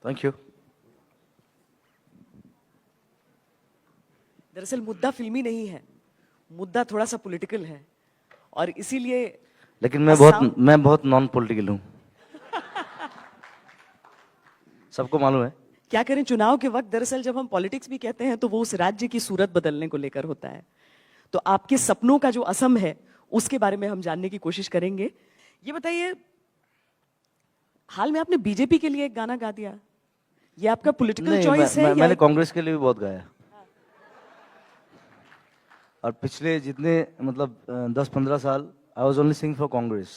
Thank you. दरअसल मुद्दा फिल्मी नहीं है, मुद्दा थोड़ा सा पॉलिटिकल है और इसीलिए लेकिन मैं बहुत नॉन पॉलिटिकल हूँ। सबको मालूम है। क्या करें, चुनाव के वक्त दरअसल जब हम पॉलिटिक्स भी कहते हैं तो वो उस राज्य की सूरत बदलने को लेकर होता है। तो आपके सपनों का जो असम है उसके बारे में हम जानने की कोशिश करेंगे। ये बताइए, हाल में आपने बीजेपी के लिए एक गाना गा दिया, ये आपका पॉलिटिकल चॉइस है या मैंने कांग्रेस के लिए भी बहुत गाया। और पिछले जितने मतलब 10-15 साल I was only sing for Congress.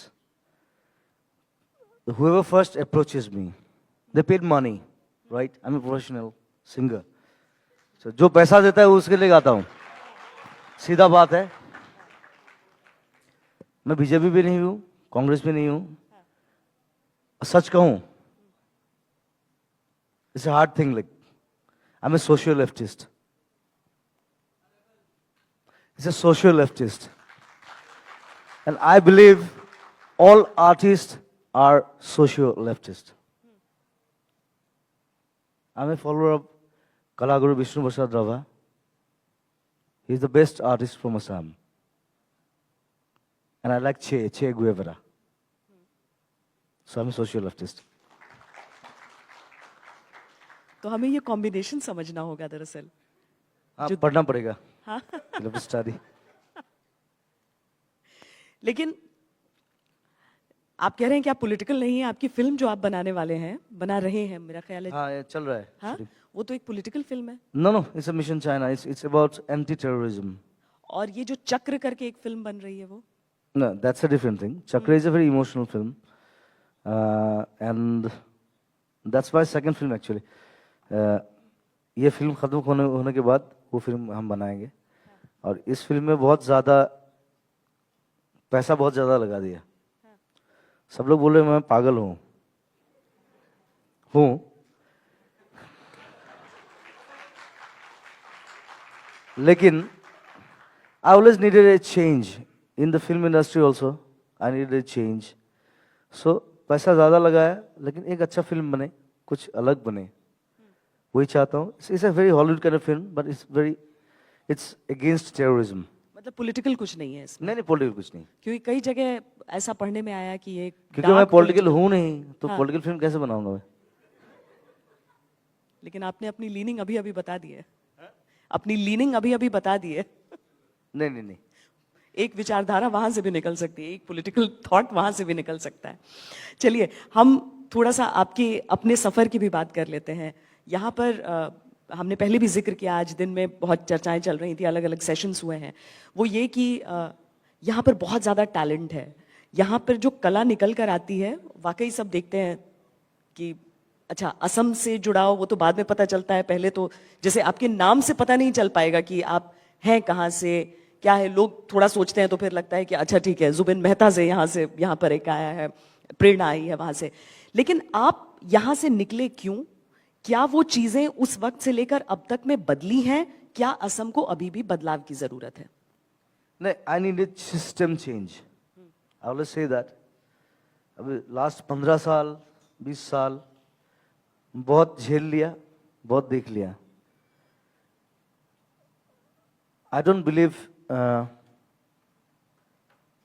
Whoever first approaches me, they paid money, right? I'm a professional singer. So जो पैसा देता है उसके लिए गाता हूँ, सीधा बात है। मैं बीजेपी भी नहीं हूँ, कांग्रेस भी नहीं हूँ। सच कहूँ, it's a hard thing. Like I'm a social leftist. It's a social leftist, and I believe all artists are social leftist. I'm a follower of Kalaguru Vishnu Prasad Rava. He's the best artist from Assam. And I like Che Guevara. So I'm a social leftist. तो हमें ये combination समझना होगा दरअसल। हाँ, पढ़ना पड़ेगा। हाँ। स्टडी। लेकिन आप कह रहे हैं कि आप पॉलिटिकल नहीं है, आपकी फिल्म जो आप बनाने वाले हैं, बना रहे हैं, मेरा ख्याल है। हाँ, ये चल रहा है। हाँ, वो तो एक पॉलिटिकल फिल्म है। No, it's a Mission China. It's about anti-terrorism. और ये जो चक्र करके एक फिल्म बन रही है वो? No, that's a different thing. Chakra is a very emotional film, and that's my second film actually. ये फिल्म खत्म होने के बाद वो फिल्म हम बनाएंगे। और इस फिल्म में बहुत ज़्यादा पैसा बहुत ज़्यादा लगा दिया। सब लोग बोल रहे मैं पागल हूँ। लेकिन I always needed a change in the film industry also. I needed a change. So पैसा ज़्यादा लगाया लेकिन एक अच्छा फिल्म बने, कुछ अलग बने, वही चाहता हूँ। It's a very Hollywood kind of film, but it's against terrorism. मतलब पॉलिटिकल कुछ नहीं है इसमें? नहीं, पॉलिटिकल कुछ नहीं। क्योंकि कई जगह ऐसा पढ़ने में आया कि ये क्योंकि मैं पॉलिटिकल हूँ नहीं, तो पॉलिटिकल फिल्म कैसे बनाऊंगा मैं? लेकिन आपने अपनी लीनिंग अभी अभी बता दी है। अपनी लीनिंग अभी अभी बता दी है। नहीं। एक विचारधारा वहां से भी निकल सकती है, एक पॉलिटिकल थॉट वहां से भी निकल सकता है। चलिए हम थोड़ा सा आपके अपने सफर की भी बात कर लेते हैं। यहाँ पर हमने पहले भी जिक्र किया, आज दिन में बहुत चर्चाएं चल रही थी, अलग अलग सेशंस हुए हैं। वो ये कि यहाँ पर बहुत ज़्यादा टैलेंट है, यहाँ पर जो कला निकल कर आती है वाकई सब देखते हैं कि अच्छा असम से जुड़ाव वो तो बाद में पता चलता है, पहले तो जैसे आपके नाम से पता नहीं चल पाएगा कि आप हैं कहाँ से, क्या है। लोग थोड़ा सोचते हैं तो फिर लगता है कि अच्छा ठीक है, जुबिन मेहता से यहाँ पर एक आया है, प्रेरणा आई है वहाँ से। लेकिन आप यहाँ से निकले क्यों? क्या वो चीजें उस वक्त से लेकर अब तक में बदली हैं? क्या असम को अभी भी बदलाव की जरूरत है? नहीं, I need a system change. I always say that. अभी लास्ट 15 साल 20 साल बहुत झेल लिया, बहुत देख लिया। आई डोंट बिलीव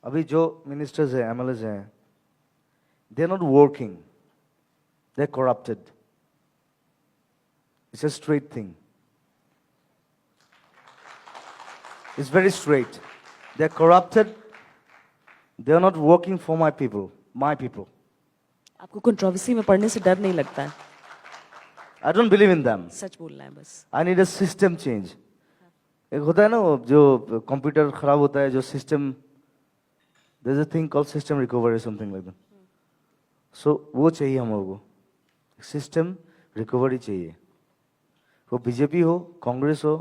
अभी जो मिनिस्टर्स हैं, एमएलएस हैं, they are not working, they are corrupted. It's a straight thing. It's very straight. They're corrupted. They are not working for my people. आपको कंट्रोवर्सी में पढ़ने से डर नहीं लगता है? I don't believe in them. सच बोलना है बस। I need a system change. एक होता है ना वो जो कंप्यूटर खराब होता है, जो system, there's a thing called system recovery or something like that. So वो चाहिए हम लोगों को, सिस्टम रिकवरी चाहिए। वो बीजेपी हो, कांग्रेस हो,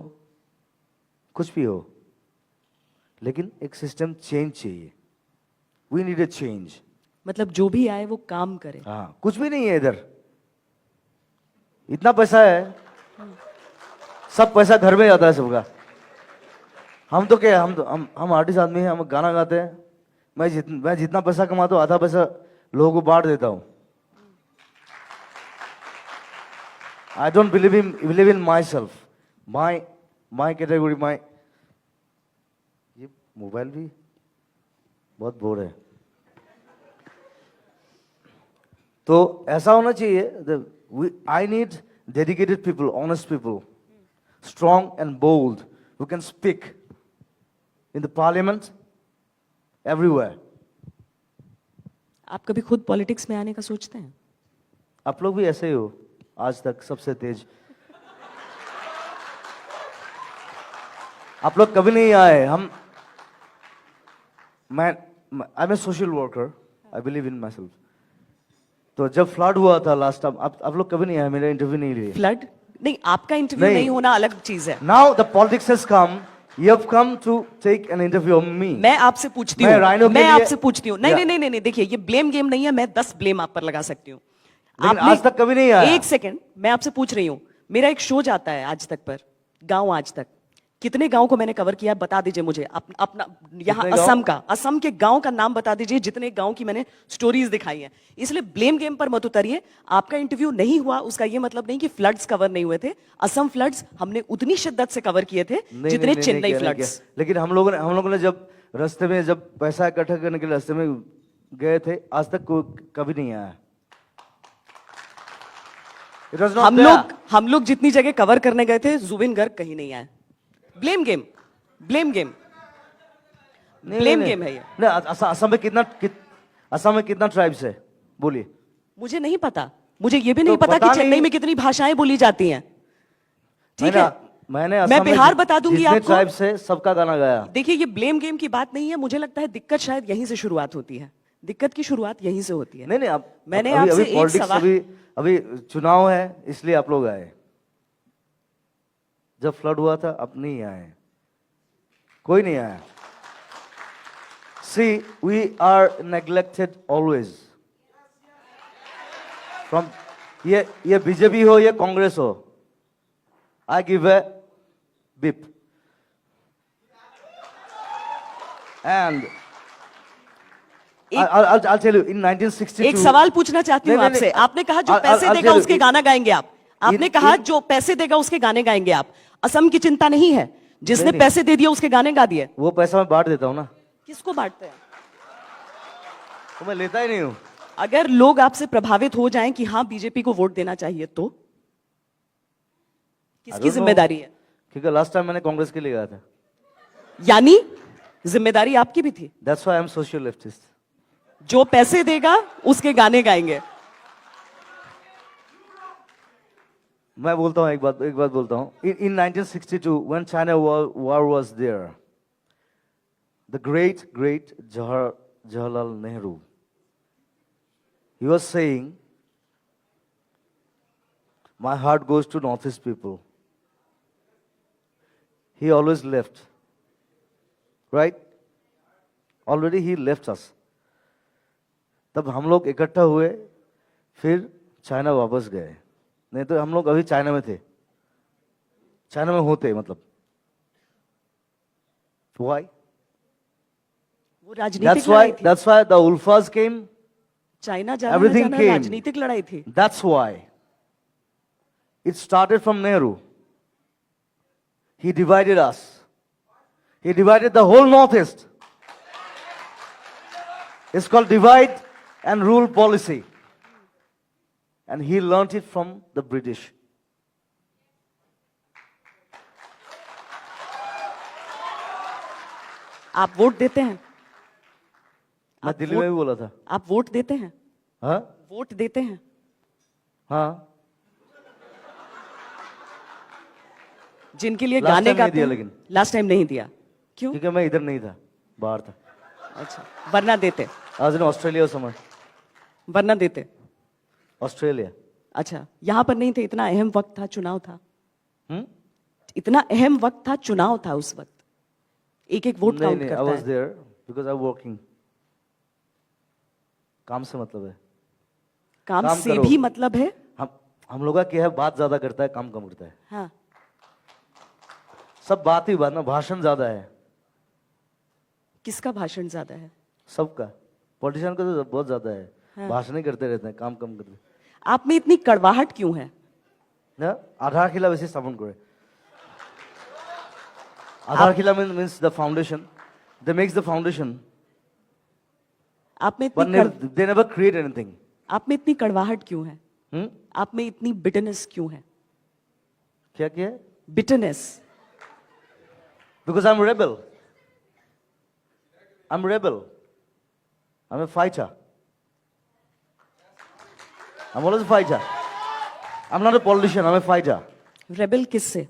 कुछ भी हो, लेकिन एक सिस्टम चेंज चाहिए। We need a change. मतलब जो भी आए वो काम करे। हाँ, कुछ भी नहीं है इधर। इतना पैसा है, सब पैसा घर में जाता है सबका। हम तो क्या, हम आर्टिस्ट आदमी हैं, हम गाना गाते हैं। मैं जितना पैसा कमाता हूँ आधा पैसा लोगों को बांट देता हूँ। I don't believe in myself. My category, my ये मोबाइल भी बहुत बोर है. तो ऐसा होना चाहिए. I need dedicated people, honest people, strong and bold, who can speak in the parliament, everywhere. आप कभी खुद पॉलिटिक्स में आने का सोचते हैं? आप लोग भी ऐसे ही हो आज तक सबसे तेज. आप लोग कभी नहीं आए. मैं I am a social worker. I believe in my self. तो जब फ्लड हुआ था लास्ट टाइम, आप लोग कभी नहीं आए, मेरा इंटरव्यू नहीं लिए. फ्लड नहीं, आपका इंटरव्यू नहीं होना अलग चीज है. Now the politics has come. You have come to take an interview of me. मैं आपसे पूछती हूँ, मैं आपसे पूछती हूँ. नहीं नहीं नहीं नहीं, देखिए ये ब्लेम गेम नहीं है. मैं 10 ब्लेम आप पर लगा सकती हूँ. आज तक कभी नहीं आया. एक सेकंड, मैं आपसे पूछ रही हूँ. मेरा एक शो जाता है आज तक पर, गांव आज तक. कितने गांव को मैंने कवर किया बता दीजिए मुझे. अपना यहाँ असम के गांव का नाम बता दीजिए जितने गांव की मैंने स्टोरीज दिखाई हैं. इसलिए ब्लेम गेम पर मत उतरिए. आपका इंटरव्यू नहीं हुआ उसका ये मतलब नहीं कि फ्लड्स कवर नहीं हुए थे. असम फ्लड्स हमने उतनी शिद्दत से कवर किए थे जितने चेन्नई फ्लड्स. लेकिन हम लोगों ने जब रास्ते में जब पैसा इकट्ठा करने के लिए रास्ते में गए थे, आज तक कभी नहीं आया. हम लोग जितनी जगह कवर करने गए थे, जुबिन गर्ग कहीं नहीं आए. ब्लेम गेम है ये. असम में कितना ट्राइब्स है बोलिए. मुझे नहीं पता. मुझे ये भी नहीं पता कि चेन्नई में कितनी भाषाएं बोली जाती हैं. ठीक है, मैं बिहार बता दूंगी आपको. ट्राइब्स है, सबका गाना गाया. देखिए ये ब्लेम गेम की बात नहीं है. मुझे लगता है दिक्कत शायद यहीं से शुरुआत होती है. दिक्कत की शुरुआत यहीं से होती है. नहीं आप मैंने आपसे एक सवाल. अभी चुनाव है इसलिए आप लोग आए. जब फ्लड हुआ था आप नहीं आए, कोई नहीं आया. See, we are neglected always. From ये बीजेपी हो या कांग्रेस हो, I give a bip. And I'll tell you, in 1962. एक सवाल पूछना चाहती हूँ आपसे. आपने कहा जो पैसे देगा उसके गाना गाएंगे आप. आपने कहा जो पैसे देगा उसके गाने गाएंगे आप. असम की चिंता नहीं है. जिसने पैसे दे दिया उसके गाने गा दिए. वो पैसा मैं बांट देता हूँ ना. किसको बांटते हैं? तो मैं लेता ही नहीं हूँ. अगर लोग आपसे प्रभावित हो जाएं कि हाँ बीजेपी को वोट देना चाहिए तो किसकी जिम्मेदारी है? क्योंकि लास्ट टाइम मैंने कांग्रेस के लिए गया था. यानी जिम्मेदारी आपकी भी थी. That's why I'm social leftist. जो पैसे देगा उसके गाने गाएंगे. मैं बोलता हूँ एक बात बोलता हूँ. In 1962, when China war was there, the great Jawaharlal Nehru, he was saying, my heart goes to Northeast people. He always left, right? Already he left us. तब हम लोग इकट्ठा हुए, फिर चाइना वापस गए. नहीं तो हम लोग अभी चाइना में थे. चाइना में होते मतलब. Why? वो राजनीतिक लड़ाई थी. That's why the Ulfas came. China जाना राजनीतिक लड़ाई थी. That's why. It started from Nehru. He divided us. He divided the whole Northeast. It's called divide and rule policy. And he learnt it from the British. आप vote देते हैं? मैं दिल्ली में भी बोला था. आप वोट देते हैं? हाँ? वोट देते हैं? हाँ. जिनके लिए गाने गाते हैं. लेकिन लास्ट टाइम नहीं दिया. क्यों? क्योंकि मैं इधर नहीं था, बाहर था. अच्छा, वरना देते? आज इन ऑस्ट्रेलिया समझ. वरना देते? ऑस्ट्रेलिया. अच्छा, यहां पर नहीं थे. इतना अहम वक्त था, चुनाव था. इतना अहम वक्त था, चुनाव था उस वक्त. एक वोट काउंट करता है. I was there because I'm working. काम से मतलब है. काम से भी मतलब है. हम लोग का क्या है, बात ज्यादा करता है, काम कम करता है. हाँ. सब बात ही बात ना, भाषण ज्यादा है. किसका भाषण ज्यादा है? सबका. पॉलिटिशियन का तो बहुत ज्यादा है. भाषण ही करते रहते हैं, काम कम करते हैं. आप में इतनी कड़वाहट क्यों है? না আধারশিলা বেশি স্থাপন করে আধারশিলা means the foundation they makes the foundation आप में but इतनी they never create anything आप में इतनी कड़वाहट क्यों है? hmm? आप में इतनी बिटरनेस क्यों है? क्या क्या है bitterness. because I'm a rebel I'm a fighter I'm always a fighter I'm not a politician I'm a fighter rebel किससे?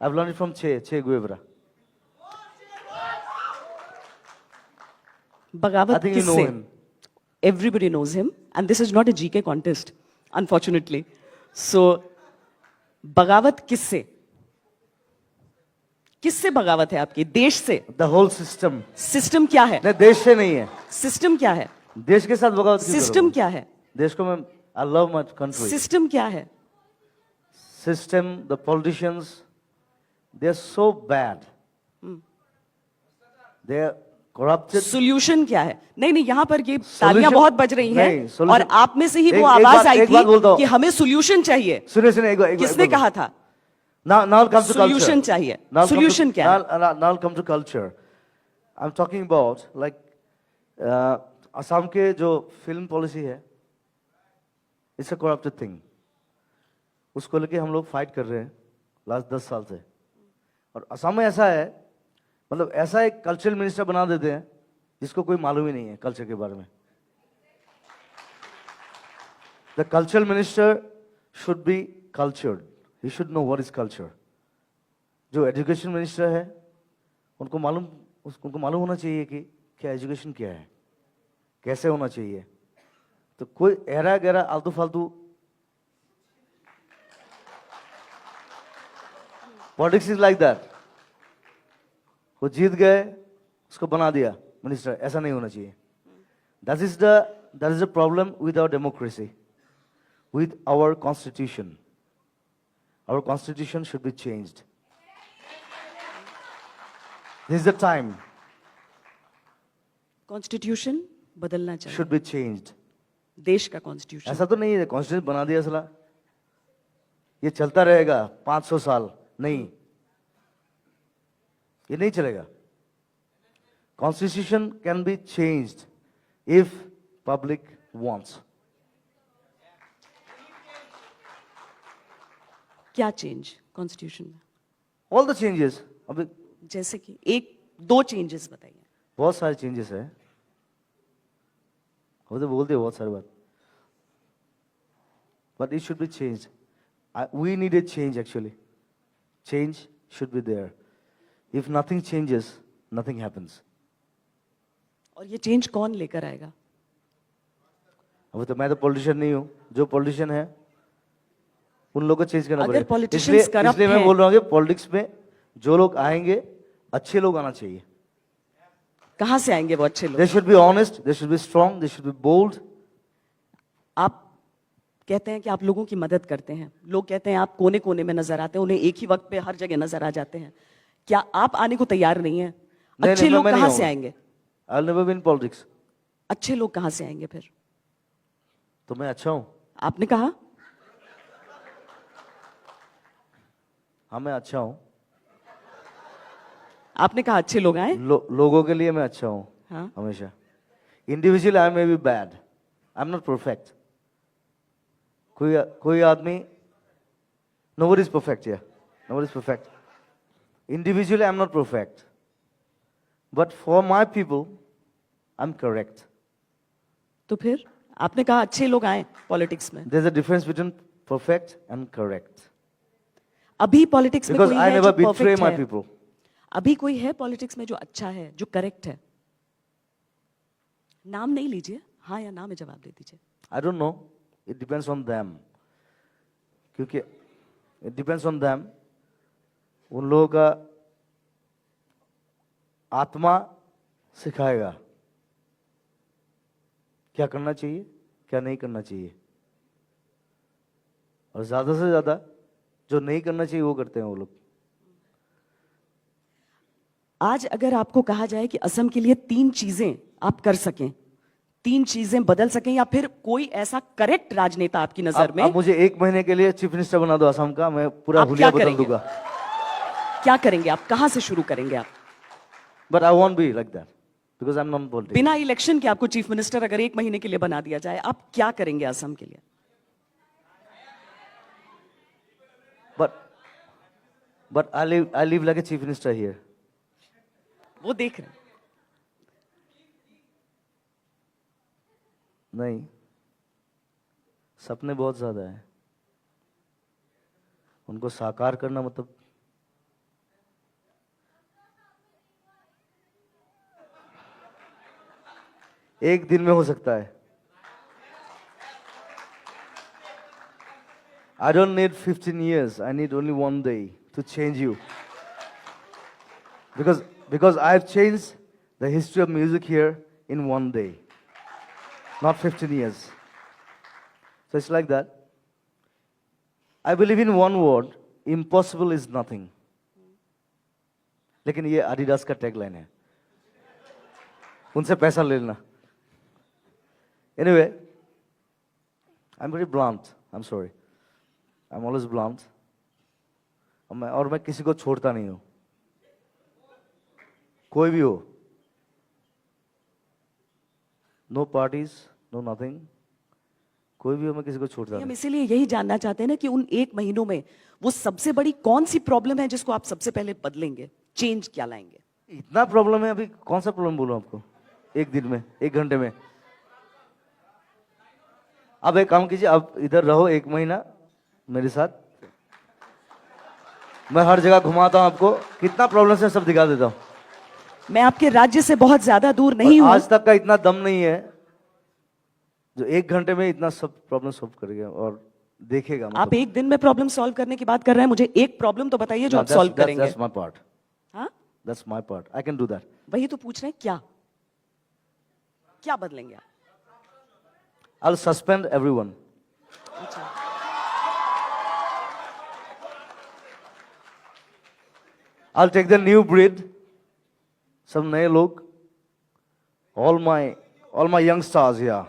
I've learned it from Che Guevara I बगावत think you know किससे? him Everybody knows him, and this is not a GK contest, unfortunately. So, बगावत किससे? किससे बगावत है आपकी? देश से? the whole system सिस्टम क्या है? नहीं देश से नहीं है सिस्टम क्या है? देश के साथ बगावत क्यों सिस्टम करोगे? क्या है? देश को मैं I love my country system क्या है? system the politicians they are so bad they are corrupted solution क्या है? नहीं नहीं, यहाँ पर ये तालियां Solution- बहुत बज रही नहीं, हैं solution- और आप में से ही वो एक आवाज बात- आई एक बात बोलता थी हूं। कि हमें सोल्यूशन चाहिए. सुनिए एक बार किसने कहा था? now it comes to culture Solution चाहिए. Now it comes to- Solution क्या है? now it comes to culture I'm talking about like Assam के जो फिल्म पॉलिसी है इट्स अ करप्टेड थिंग उसको लेके हम लोग फाइट कर रहे हैं लास्ट 10 साल से और असम में ऐसा है मतलब ऐसा एक कल्चरल मिनिस्टर बना देते हैं जिसको कोई मालूम ही नहीं है कल्चर के बारे में the cultural minister should be cultured he should know what is culture जो एजुकेशन मिनिस्टर है उनको मालूम होना चाहिए कि क्या एजुकेशन क्या है कैसे होना चाहिए तो कोई एरा गहरा आलतू फालतू पॉलिटिक्स इज लाइक दैट वो जीत गए उसको बना दिया मिनिस्टर ऐसा नहीं होना चाहिए that is the problem with our democracy with our constitution should be changed this is the time constitution बदलना चाहिए. शुड बी चेंज्ड देश का कॉन्स्टिट्यूशन. ऐसा तो नहीं है कॉन्स्टिट्यूशन बना दिया सला ये चलता रहेगा 500 साल नहीं ये नहीं चलेगा constitution can be changed if public wants क्या चेंज कॉन्स्टिट्यूशन में? ऑल द चेंजेस अभी जैसे कि एक दो चेंजेस बताइए. बहुत सारे चेंजेस है वो तो बोलते हैं बहुत सारी बात but it should be change we need a change actually change should be there if nothing changes nothing happens और ये चेंज कौन लेकर आएगा? अब तो मैं तो पॉलिटिशियन नहीं हूँ जो पॉलिटिशियन है उन लोगों को चेंज करना अगर पड़ेगा politicians corrupt इसलिए मैं हैं- बोल रहा हूँ कि पॉलिटिक्स में जो लोग आएंगे अच्छे लोग आना चाहिए कहां से आएंगे वो अच्छे लोग? They should be honest they should be strong they should be bold आप कहते हैं कि आप लोगों की मदद करते हैं. लोग कहते हैं आप कोने कोने में नजर आते हैं, उन्हें एक ही वक्त पे हर जगह नजर आ जाते हैं. क्या आप आने को तैयार नहीं है? अच्छे लोग कहां से आएंगे? I will never be in politics अच्छे लोग कहां से आएंगे फिर? तो मैं अच्छा हूँ आपने कहा हाँ मैं अच्छा हूँ आपने कहा अच्छे लोग आए. लोगों के लिए मैं अच्छा हूँ हाँ. हमेशा individual I may be bad I am not perfect कोई आदमी नोबडी इज परफेक्ट या nobody is perfect individually I am not perfect but for my people I am correct तो फिर आपने कहा अच्छे लोग आए पॉलिटिक्स में. There is a difference between perfect and correct अभी पॉलिटिक्स में बिकॉज कोई आई है नेवर जो बिट्रे परफेक्ट माई है? पीपल अभी कोई है पॉलिटिक्स में जो अच्छा है, जो करेक्ट है? नाम नहीं लीजिए, हाँ या ना में जवाब दे दीजिए. I don't know. It depends on them. क्योंकि it depends on them. उन लोगों का आत्मा सिखाएगा क्या करना चाहिए क्या नहीं करना चाहिए और ज्यादा से ज्यादा जो नहीं करना चाहिए वो करते हैं वो लोग. आज अगर आपको कहा जाए कि असम के लिए 3 चीजें आप कर सकें, तीन चीजें बदल सकें, या फिर कोई ऐसा करेक्ट राजनेता आपकी नजर में? अब मुझे 1 महीने के लिए चीफ मिनिस्टर बना दो असम का, मैं पूरा आप हुलिया क्या बदल करेंगे? दूंगा. क्या करेंगे आप? कहां से शुरू करेंगे आप? But I want be like that because I am not politics. बिना इलेक्शन के आपको चीफ मिनिस्टर अगर 1 महीने के लिए बना दिया जाए, आप क्या करेंगे असम के लिए? But I live like a chief minister here. वो देख रहे हैं. नहीं, सपने बहुत ज्यादा है, उनको साकार करना मतलब एक दिन में हो सकता है. I don't need 15 years. I need only one day to change you. Because I've changed the history of music here in one day, not 15 years. So it's like that. I believe in one word, impossible is nothing. लेकिन ये Adidas का tagline है, उनसे पैसा ले लेना. Anyway, I'm very blunt. I'm sorry. I'm always blunt. और मैं किसी को छोड़ता नहीं हूं, कोई भी हो. नो पार्टीज, नो नथिंग, कोई भी हो, मैं किसी को छोड़ता हम नहीं. इसीलिए यही जानना चाहते हैं ना कि उन 1 महीनों में वो सबसे बड़ी कौन सी प्रॉब्लम है जिसको आप सबसे पहले बदलेंगे, चेंज क्या लाएंगे? इतना प्रॉब्लम है, अभी कौन सा प्रॉब्लम बोलूं आपको? एक दिन में, 1 घंटे में. अब एक काम कीजिए, अब इधर रहो 1 महीना मेरे साथ, मैं हर जगह घुमाता हूं आपको, कितना प्रॉब्लम है सब दिखा देता हूं. मैं आपके राज्य से बहुत ज्यादा दूर नहीं हूं. आज तक का इतना दम नहीं है जो 1 घंटे में इतना सब प्रॉब्लम सॉल्व कर गया और देखेगा. आप एक दिन में प्रॉब्लम सॉल्व करने की बात कर रहे हैं, मुझे एक प्रॉब्लम तो बताइए जो आप सॉल्व करेंगे. That's my part. हाँ, That's my part. I can do that. वही तो पूछ रहे हैं, क्या क्या बदलेंगे आप? I'll suspend everyone. अच्छा, I'll take the new breed, सब नए लोग, all my young stars here.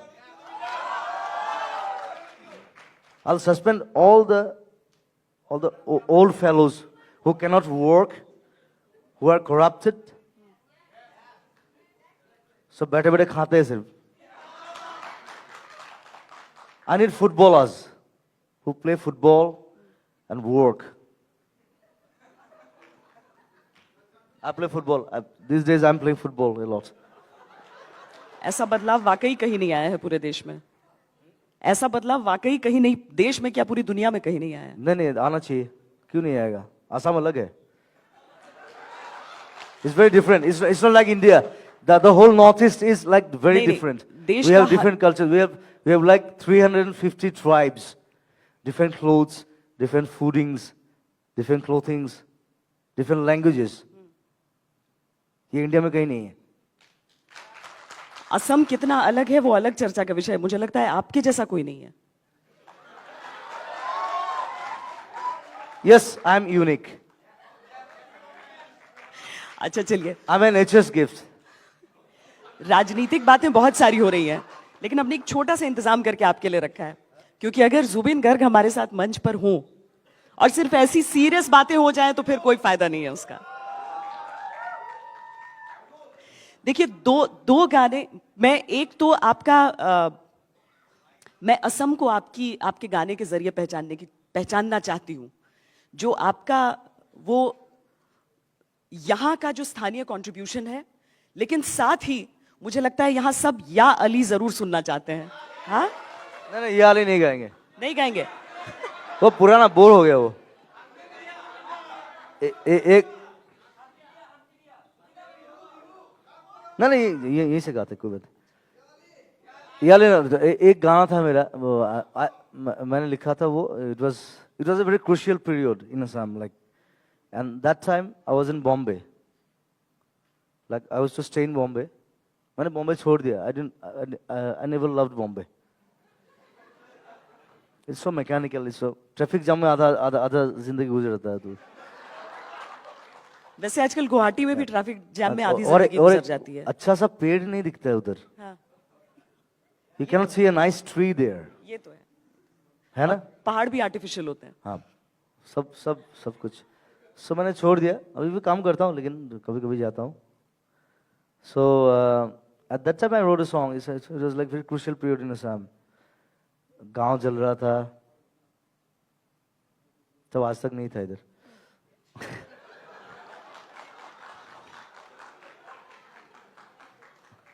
I'll suspend all the old fellows who cannot work, who are corrupted. सब बैठे बैठे खाते हैं सिर्फ. I need footballers who play football and work. I play football. These days I'm playing football a lot. ऐसा बदलाव वाकई कहीं नहीं आया है पूरे देश में. ऐसा बदलाव वाकई कहीं नहीं, देश में क्या पूरी दुनिया में कहीं नहीं आया है. नहीं आना चाहिए, क्यों नहीं आएगा? आसाम अलग है. It's very different. It's not like India. The whole northeast is like very नहीं, different. देश We have का different cultures. We have like 350 tribes, different clothes, different foodings, different clothings, different languages. ये इंडिया में कहीं नहीं है. असम कितना अलग है वो अलग चर्चा का विषय है. मुझे लगता है आपके जैसा कोई नहीं है. Yes, I am unique. अच्छा चलिए, I'm a nature's gift. राजनीतिक बातें बहुत सारी हो रही हैं, लेकिन हमने एक छोटा सा इंतजाम करके आपके लिए रखा है, क्योंकि अगर जुबिन गर्ग हमारे साथ मंच पर हों और सिर्फ ऐसी सीरियस बातें हो जाएं तो फिर कोई फायदा नहीं है उसका. देखिए, दो गाने, मैं एक तो मैं असम को आपके गाने के जरिए पहचानना चाहती हूं, जो आपका वो यहां का जो स्थानीय कंट्रीब्यूशन है, लेकिन साथ ही मुझे लगता है यहां सब या अली जरूर सुनना चाहते हैं. हाँ, नहीं ये वाले नहीं गाएंगे. नहीं गाएंगे? वो पुराना बोर हो गया वो. एक नहीं यही से गाते, कोई बात. एक गाना था मेरा, मैंने लिखा था वो. It was a very crucial period in Assam, like, and that time I was in Bombay, like I was to stay in Bombay. मैंने बॉम्बे छोड़ दिया. I never loved Bombay. It's so mechanical. It's so traffic jam में आधा जिंदगी गुजर जाता है. तो वैसे आजकल गुवाहाटी में भी ट्रैफिक जैम में आधी और जिंदगी गुजर जाती है. अच्छा सा पेड़ नहीं दिखता है उधर. हाँ. You cannot see a nice tree there. ये तो है ना? पहाड़ भी आर्टिफिशियल होते हैं. हाँ, सब कुछ. So मैंने छोड़ दिया. अभी भी काम करता हूँ, लेकिन कभी-कभी जाता हूँ. So at that time I wrote a song. It was like very crucial period in Assam. गांव जल रहा था. तब आज तक नहीं था इधर.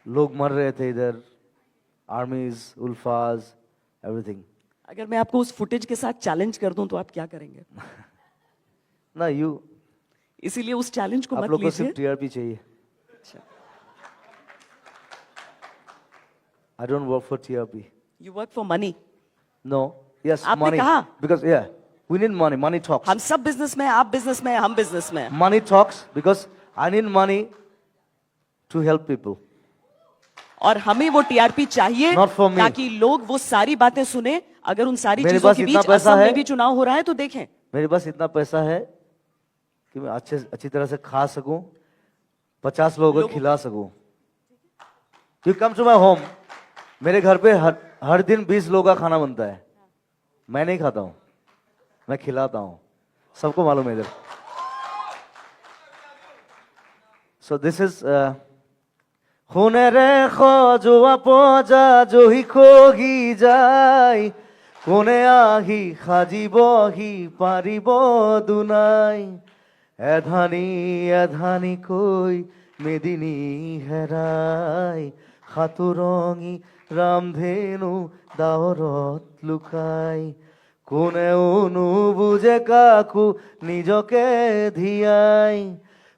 लोग मर रहे थे इधर. Armies, ULFAs, everything. अगर मैं आपको उस फुटेज के साथ चैलेंज कर दूं तो आप क्या करेंगे? ना यू. इसीलिए उस चैलेंज को आप मत लोग को लीजिए. सिर्फ टीआरपी चाहिए. I don't work for TRP. You work for money. No. Yes, आपने money. कहा? Because yeah, we need money. Money talks. हम सब बिजनेस में हैं, आप बिजनेस में हैं, हम बिजनेस में हैं. Money talks because I need money to help people. और हमें वो टीआरपी चाहिए Not for me. ताकि लोग वो सारी बातें सुने. अगर उन सारी मेरे चीजों पास के इतना बीच पैसा असम है. में भी चुनाव हो रहा है तो देखें. मेरे पास इतना पैसा है कि मैं अच्छी तरह से खा सकूं, 50 लोगों को खिला सकूं. You come to my home. मेरे घर पे हर दिन 20 लोगों का खाना बनता है. मैं नहीं खाता हूं, मैं खिलाता हूं. सबको मालूम है इधर. So this is খুনে রেখো জোয়া পজা জহি খগি যাই কোনে আহি খাজিবহি পারিব দুনাই এধানি কই মেদিনী হেরাই খাতুরঙি রামধেনু দাওরত লুকাই কোনে অনু বুঝে কাকু নিজকে ধিয়াই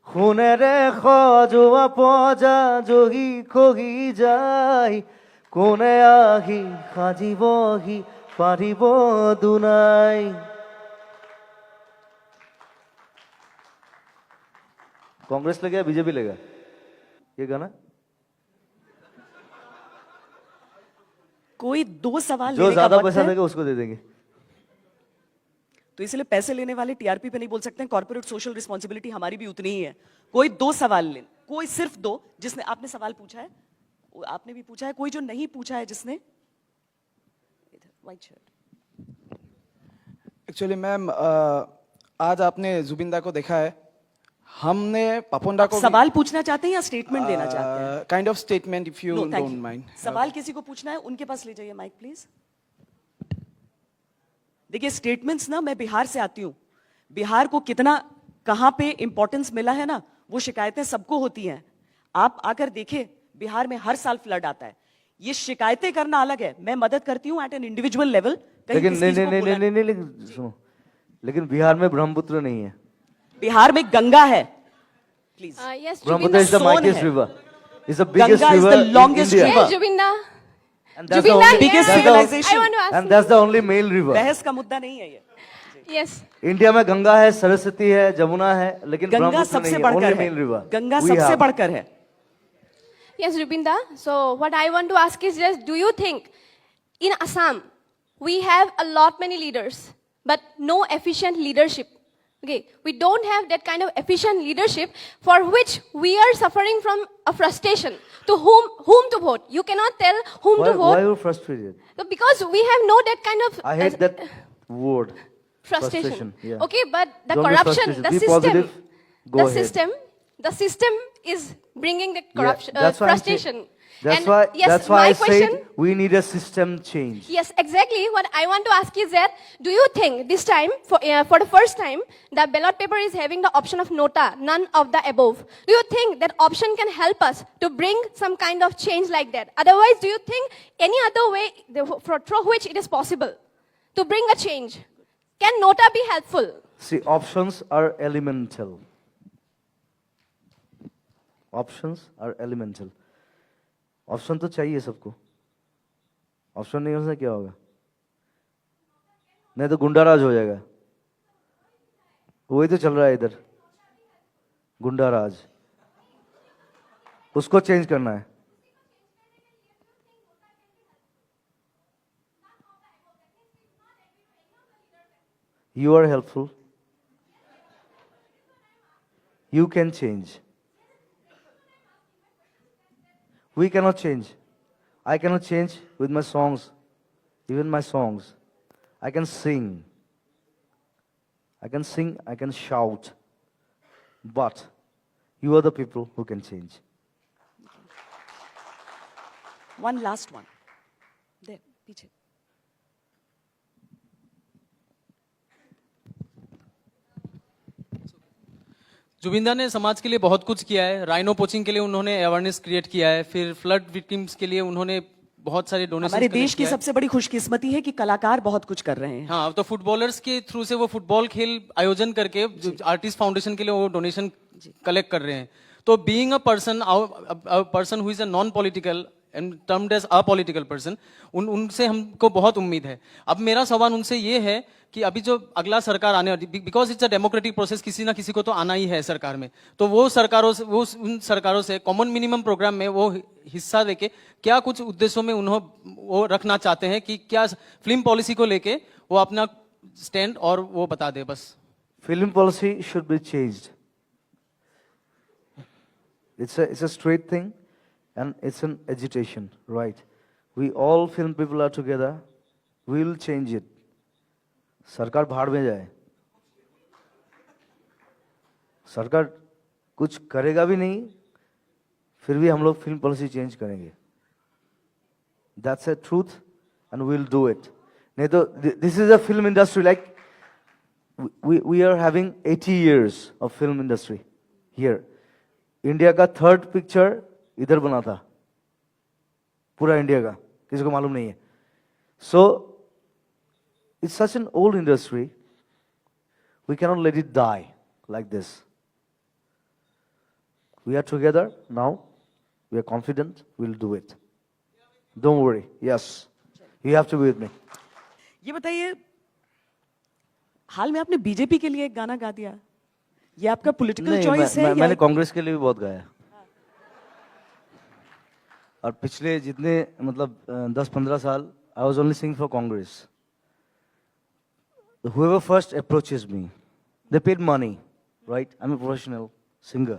খুনে রেখো জোয়া পজা যোগী খগি যাই কোনে আহি খাজিবহি পারিব দুনাই. कांग्रेस लेगा या बीजेपी लेगा ये गाना? कोई दो सवाल जो लेने का ज्यादा वक्त पैसा है, देगा उसको दे देंगे. तो इसलिए पैसे लेने वाले टीआरपी पे नहीं बोल सकते हैं. कॉर्पोरेट सोशल रिस्पॉन्सिबिलिटी हमारी भी उतनी ही है. कोई दो सवाल ले, कोई सिर्फ दो. जिसने आपने सवाल पूछा है, आपने भी पूछा है. कोई जो नहीं पूछा है जिसने, इधर व्हाइट शर्ट. एक्चुअली मैम आज आपने जुबिंदा को देखा है. हमने पापुंडा को सवाल पूछना चाहते हैं या स्टेटमेंट देना चाहते हैं? Kind of statement if you No, thank don't you. Mind. सवाल किसी को पूछना है उनके पास ले जाइए माइक प्लीज. देखिए स्टेटमेंट्स ना, मैं बिहार से आती हूं. बिहार को कितना कहां पे इंपॉर्टेंस मिला है ना, वो शिकायतें सबको होती हैं. आप आकर देखें, बिहार में हर साल फ्लड आता है. ये शिकायतें करना अलग है, मैं मदद करती हूं एट एन इंडिविजुअल लेवल. लेकिन नहीं लेकिन सुनो, लेकिन बिहार में ब्रह्मपुत्र नहीं है. बिहार में गंगा है. Please. Yes, Brahmaputra is the Soon mightiest है. river. It's the biggest Ganga is river the longest in India. river. Yes, Jubinda. And that's the Jubinda, only, biggest that's the- civilization. I want to ask and that's the only male river. बहस का मुद्दा नहीं है ये. Yes. India में गंगा है, सरस्वती है, जमुना है, लेकिन गंगा ब्रह्मपुत्र नहीं सबसे है. बढ़कर Only है. male river. गंगा We सबसे have. बढ़कर है. Yes, Jubinda. So what I want to ask is just, do you think in Assam we have a lot many leaders, but no efficient leadership? Okay, we don't have that kind of efficient leadership for which we are suffering from a frustration. To whom to vote? You cannot tell whom Why to vote. are you frustrated? Because we have no that kind of I hate that word. frustration. Yeah. Okay, but the Don't be corruption, frustrated. the Be system, positive. Go the ahead. system is bringing the Yeah, corruption, that's why I'm saying- frustration. That's And why. yes, That's why my I question. said we need a system change. Yes, exactly. What I want to ask is that, do you think this time, for the first time, the ballot paper is having the option of nota, none of the above? Do you think that option can help us to bring some kind of change like that? Otherwise, do you think any other way through which it is possible to bring a change? Can nota be helpful? See, options are elemental. Options are elemental. Option तो चाहिए सबको. Option नहीं होने से क्या होगा? नहीं तो गुंडाराज हो जाएगा. वही तो चल रहा है इधर, गुंडाराज. उसको चेंज करना है. You are helpful. You can change. We cannot change. I cannot change with my songs, even my songs. I can sing. I can sing, I can shout. But you are the people who can change. One last one. There, पीछे. जुबिंदा ने समाज के लिए बहुत कुछ किया है। Rhino poaching के लिए उन्होंने अवेयरनेस क्रिएट किया है, फिर फ्लड विक्टिम्स के लिए उन्होंने बहुत सारे डोनेशन हमारे देश की सबसे बड़ी खुशकिस्मती है कि कलाकार बहुत कुछ कर रहे हैं। हाँ, तो फुटबॉलर्स के थ्रू से वो फुटबॉल खेल आयोजन करके आर्टिस्ट फाउंडेशन के लिए वो डोनेशन कलेक्ट कर रहे हैं। तो being a person who is a non political and termed as a political person, उनसे हमको बहुत उम्मीद है। अब मेरा सवाल उनसे ये है कि अभी जो अगला सरकार आने वाली, because it's a democratic process, किसी ना किसी को तो आना ही है सरकार में, तो वो सरकारों से, उन सरकारों से कॉमन मिनिमम प्रोग्राम में वो हिस्सा लेके क्या कुछ उद्देश्यों में वो रखना चाहते हैं कि क्या फिल्म पॉलिसी को लेके वो अपना स्टैंड और वो बता दे बस। Film policy should be changed. It's a straight thing and it's an agitation, right? We all film people are together. We will change it. सरकार भाड़ में जाए, सरकार कुछ करेगा भी नहीं, फिर भी हम लोग फिल्म पॉलिसी चेंज करेंगे। That's a truth and we'll do it. नहीं तो this is a film industry like we are having 80 years of film industry here. India का थर्ड पिक्चर इधर बना था, पूरा इंडिया का, किसी को मालूम नहीं है। So it's such an old industry. We cannot let it die like this. We are together now. We are confident. We'll do it. Don't worry. Yes, you have to be with me. ये बताइए, हाल में आपने BJP के लिए एक गाना गा दिया, ये आपका पॉलिटिकल नहीं, चॉइस है? मैंने कांग्रेस के लिए भी बहुत गाया। और पिछले जितने मतलब 10-15 साल I was only singing for Congress. Whoever first approaches me, they paid money, right? I'm a professional singer.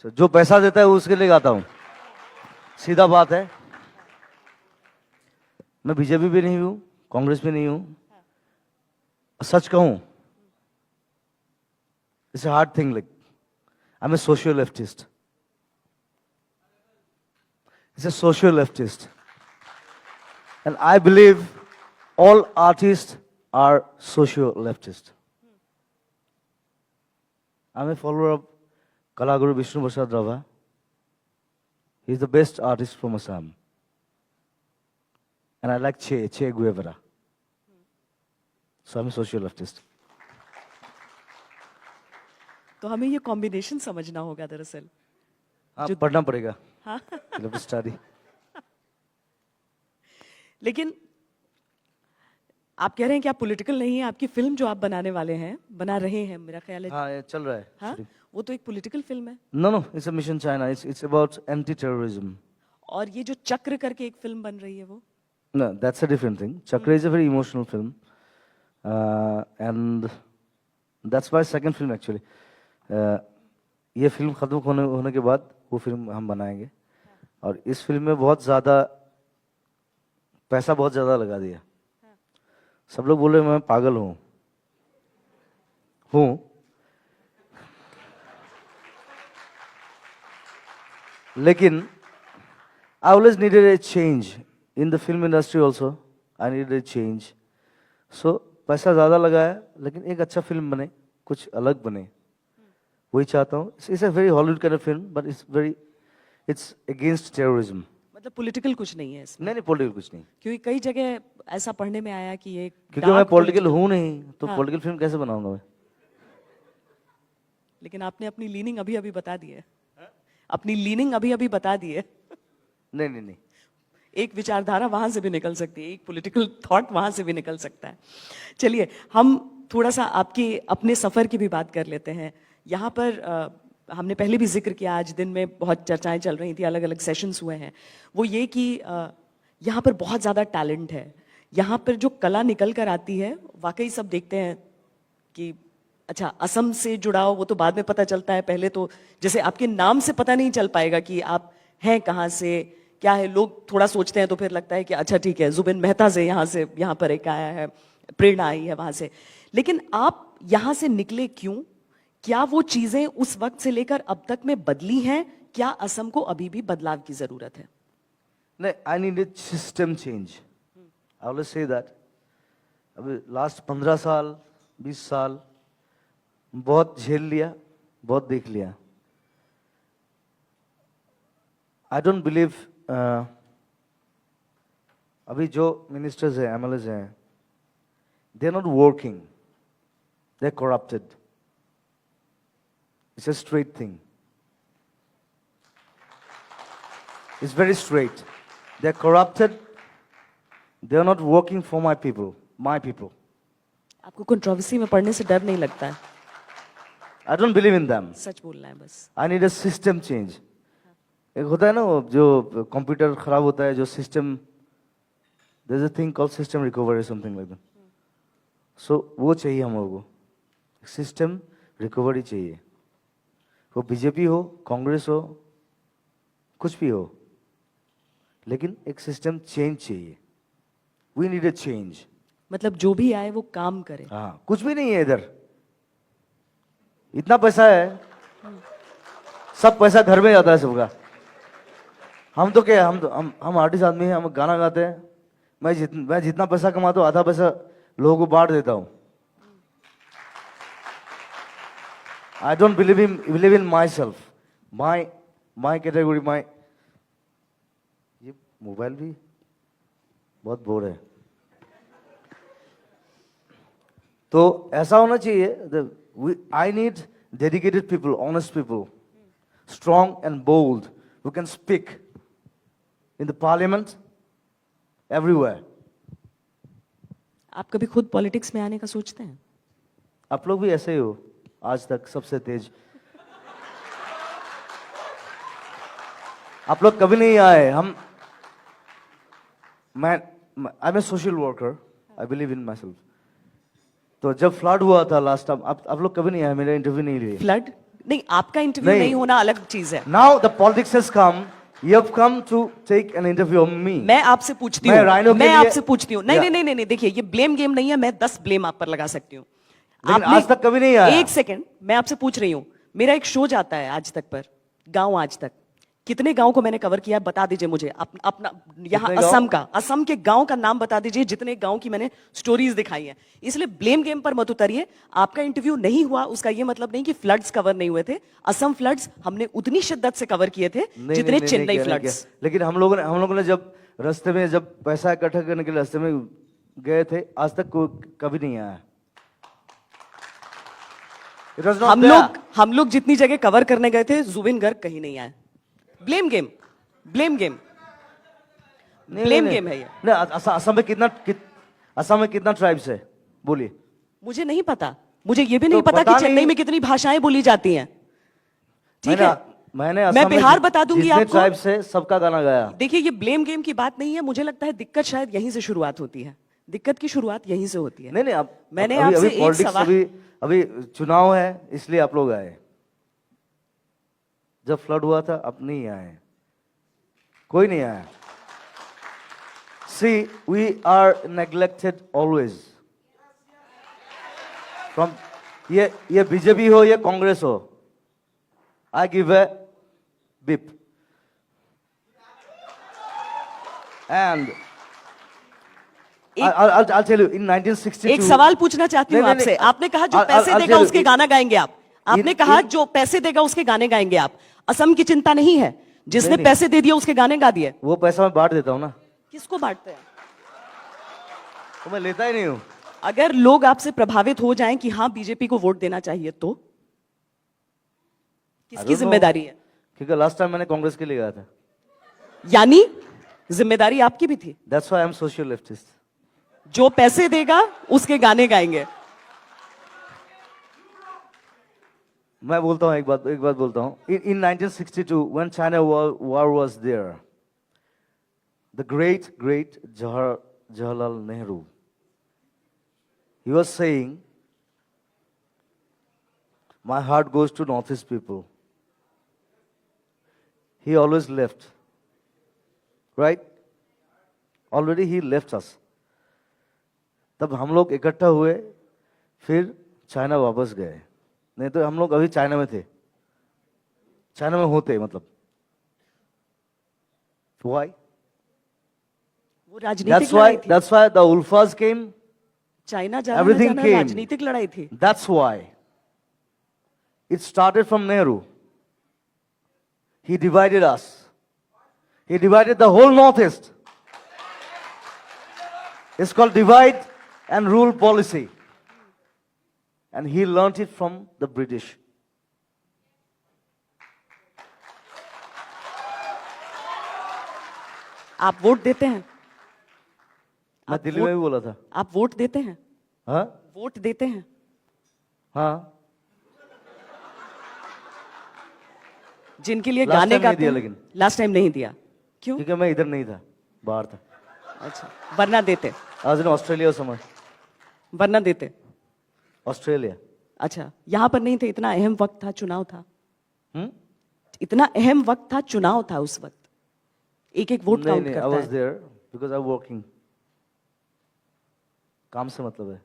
So जो पैसा देता है उसके लिए गाता हूँ, सीधा बात है। मैं बीजेपी भी नहीं हूँ, कांग्रेस भी नहीं हूँ। सच कहूँ, it's a hard thing. Like I'm a social leftist. It's a social leftist, and I believe all artists are social leftist. I'm a follower of Kalaguru Vishnu Prasad Rava. He's the best artist from Assam. And I like Che Guevara. So I'm a social leftist. तो हमें ये combination समझना होगा दरअसल। हाँ, पढ़ना पड़ेगा। हाँ। You'll have to study. लेकिन आप कह रहे हैं कि आप पॉलिटिकल नहीं है, आपकी फिल्म जो आप बनाने वाले हैं, बना रहे हैं, मेरा ख्याल है। हाँ, ये चल रहा है। हाँ, वो तो एक पॉलिटिकल फिल्म है। No, it's a Mission China. It's about anti-terrorism. और ये जो चक्र करके एक फिल्म बन रही है वो? No, that's a different thing. Chakra is a very emotional film, and that's my second film actually. ये फिल्म खत्म होने के बाद वो फिल्म हम बनाएंगे, और इस फिल्म में बहुत ज़्यादा पैसा बहुत ज़्यादा लगा दिया। सब लोग बोले मैं पागल हूँ, लेकिन I always needed a change in the film industry also. I needed a change. So पैसा ज़्यादा लगाया, लेकिन एक अच्छा फिल्म बने, कुछ अलग बने, वही चाहता हूँ। It's a very Hollywood kind of film, but it's against terrorism. मतलब पॉलिटिकल कुछ नहीं है इसमें? नहीं, पॉलिटिकल कुछ नहीं। क्योंकि कई जगह ऐसा पढ़ने में आया कि ये क्योंकि मैं पॉलिटिकल हूँ नहीं, तो पॉलिटिकल फिल्म कैसे बनाऊंगा मैं? लेकिन आपने अपनी लीनिंग अभी अभी बता दी है। अपनी लीनिंग अभी अभी बता दी है। नहीं। एक विचारधारा वहां से भी निकल सकती है, एक पॉलिटिकल थॉट वहां से भी निकल सकता है। चलिए, हम थोड़ा सा आपके अपने सफर की भी बात कर लेते हैं। यहाँ पर हमने पहले भी जिक्र किया, आज दिन में बहुत चर्चाएं चल रही थी, अलग अलग सेशंस हुए हैं। वो ये कि यहाँ पर बहुत ज़्यादा टैलेंट है, यहाँ पर जो कला निकल कर आती है, वाकई सब देखते हैं कि अच्छा, असम से जुड़ाव वो तो बाद में पता चलता है, पहले तो जैसे आपके नाम से पता नहीं चल पाएगा कि आप हैं कहाँ से, क्या है, लोग थोड़ा सोचते हैं तो फिर लगता है कि अच्छा ठीक है, जुबिन मेहता से यहाँ पर एक आया है, प्रेरणा आई है वहां से। लेकिन आप यहां से निकले क्यों? क्या वो चीजें उस वक्त से लेकर अब तक में बदली हैं? क्या असम को अभी भी बदलाव की जरूरत है? नहीं, I need a system change. I always say that. अभी लास्ट 15 साल 20 साल बहुत झेल लिया, बहुत देख लिया। आई डोंट बिलीव अभी जो मिनिस्टर्स हैं, एमएलएज हैं, they are not working, they are corrupted. It's a straight thing, it's very straight. They are corrupted, they are not working for my people, my people. आपको कंट्रोवर्सी में पढ़ने से डर नहीं लगता है? I don't believe in them. सच बोलना है बस। I need a system change. एक होता है ना वो जो कंप्यूटर खराब होता है, जो system, there is a thing called system recovery, something like that. So वो चाहिए हम लोगों को, सिस्टम रिकवरी चाहिए। वो बीजेपी हो, कांग्रेस हो, कुछ भी हो, लेकिन एक सिस्टम चेंज चाहिए। We need a change. मतलब जो भी आए वो काम करे। हाँ, कुछ भी नहीं है इधर। इतना पैसा है, सब पैसा घर में जाता है सबका। हम तो क्या, हम आर्टिस्ट आदमी हैं, हम गाना गाते हैं। मैं जितना पैसा कमाता हूँ, आधा पैसा लोगों को बांट देता हूँ। I don't believe in my self, my category, my. ये मोबाइल भी बहुत बोर है। तो ऐसा होना चाहिए। I need dedicated people, honest people, strong and bold, who can speak in the parliament, everywhere. आप कभी खुद पॉलिटिक्स में आने का सोचते हैं? आप लोग भी ऐसे ही हो, आज तक सबसे तेज। आप लोग कभी नहीं आए। I am a social worker, I believe in my self. तो जब फ्लड हुआ था लास्ट टाइम, आप लोग कभी नहीं आए, मेरा इंटरव्यू नहीं लिए। फ्लड नहीं, आपका इंटरव्यू नहीं होना अलग चीज है। Now the politics has come, you have come to take an interview on me. मैं आपसे पूछती हूँ, मैं आपसे पूछती हूँ। नहीं नहीं नहीं नहीं, देखिए ये ब्लेम गेम नहीं है। मैं 10 ब्लेम आप पर लगा सकती हूँ। आज तक कभी नहीं आया। एक सेकंड, मैं आपसे पूछ रही हूँ। मेरा एक शो जाता है आज तक पर, गांव आज तक। कितने गांव को मैंने कवर किया, बता दीजिए मुझे। अपना यहाँ असम के गांव का नाम बता दीजिए, जितने गांव की मैंने स्टोरीज दिखाई है। इसलिए ब्लेम गेम पर मत उतरिए। आपका इंटरव्यू नहीं हुआ उसका ये मतलब नहीं कि फ्लड्स कवर नहीं हुए थे। असम फ्लड्स हमने उतनी शिद्दत से कवर किए थे जितने चेन्नई फ्लड्स। लेकिन हम लोगों ने जब रास्ते में जब पैसा इकट्ठा करने के लिए रास्ते में गए थे, आज तक कभी नहीं आया। हम लोग जितनी जगह कवर करने गए थे, जुबिन गर्ग कहीं नहीं आए। Blame game, blame game, blame game है ये। असम में कितना ट्राइब्स है, बोलिए। मुझे नहीं पता। मुझे ये भी नहीं पता कि चेन्नई में कितनी भाषाएं बोली जाती हैं। ठीक है, मैं बिहार बता दूंगी आपको। ट्राइब्स है, सबका गाना गाया। देखिए ये ब्लेम गेम की बात नहीं है। मुझे लगता है दिक्कत शायद यहीं से शुरुआत होती है। दिक्कत की शुरुआत यहीं से होती है। नहीं अब मैंने आपसे एक सवाल, अभी चुनाव है इसलिए आप लोग आए। जब फ्लड हुआ था आप नहीं आए, कोई नहीं आया। See, we are neglected always. From ये बीजेपी हो या कांग्रेस हो, I give a beep. And I'll tell you, in 1962. एक सवाल पूछना चाहती हूँ आपसे। आपने कहा जो पैसे देगा उसके गाना गाएंगे आप। आपने कहा जो पैसे देगा उसके गाने गाएंगे आप। असम की चिंता नहीं है? जिसने पैसे दे दिया उसके गाने गा दिए। वो पैसा मैं बांट देता हूँ ना। किसको बांटते हैं? तो मैं लेता ही नहीं हूँ। अगर लोग आपसे प्रभावित हो जाएं कि हाँ बीजेपी को वोट देना चाहिए, तो किसकी जिम्मेदारी है? क्योंकि लास्ट टाइम मैंने कांग्रेस के लिए गया था। यानी जिम्मेदारी आपकी भी थी। That's why I'm social leftist. जो पैसे देगा उसके गाने गाएंगे। मैं बोलता हूँ एक बात बोलता हूँ। In 1962, when China war was there, the great Jawaharlal Nehru, he was saying, my heart goes to Northeast people. He always left right, already he left अस। तब हम लोग इकट्ठा हुए, फिर चाइना वापस गए, नहीं तो हम लोग अभी चाइना में थे, चाइना में होते मतलब। Why? वो राजनीतिक लड़ाई थी। That's why the Ulfas came. China जाना Everything जाना came. राजनीतिक लड़ाई थी। That's why. It started from Nehru. He divided us. He divided the whole Northeast. It's called divide and rule policy. And he learnt it from the British. आप vote देते हैं? मैं दिल्ली में भी बोला था। आप वोट देते हैं? हाँ वोट देते हैं? हाँ, जिनके लिए Last गाने time नहीं गाते दिया हैं? लेकिन। लास्ट टाइम नहीं दिया, क्यों? क्योंकि मैं इधर नहीं था, बाहर था। अच्छा, वरना देते? आज इन ऑस्ट्रेलिया समय, वरना देते? ऑस्ट्रेलिया। अच्छा, यहाँ पर नहीं थे, इतना अहम वक्त था, चुनाव था, हम्म? इतना अहम वक्त था, चुनाव था उस वक्त, एक एक वोट नहीं काउंट नहीं, आई करता वाज है। There because I working. काम से मतलब है।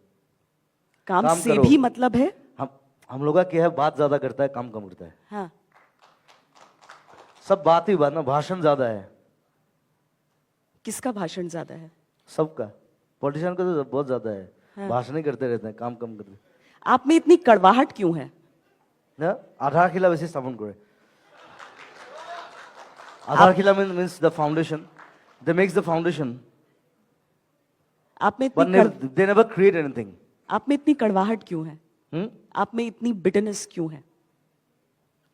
काम काम से करो। भी मतलब है। हम लोग का क्या है, बात ज्यादा करता है, काम कम करता है। हाँ, सब बात ही बात ना, भाषण ज्यादा है किसका भाषण ज्यादा है? सबका। पॉलिटिशियन का तो बहुत ज्यादा है, हाँ। भाषण ही करते रहते हैं, काम कम करते हैं। आप में इतनी कड़वाहट क्यों है? না আধার খিলা বেশি স্থাপন করে। আধার খিলা means the foundation, they makes the foundation आप में but इतनी they never create anything. आप में इतनी कड़वाहट क्यों है? हम्म? आप में इतनी बिटरनेस क्यों है?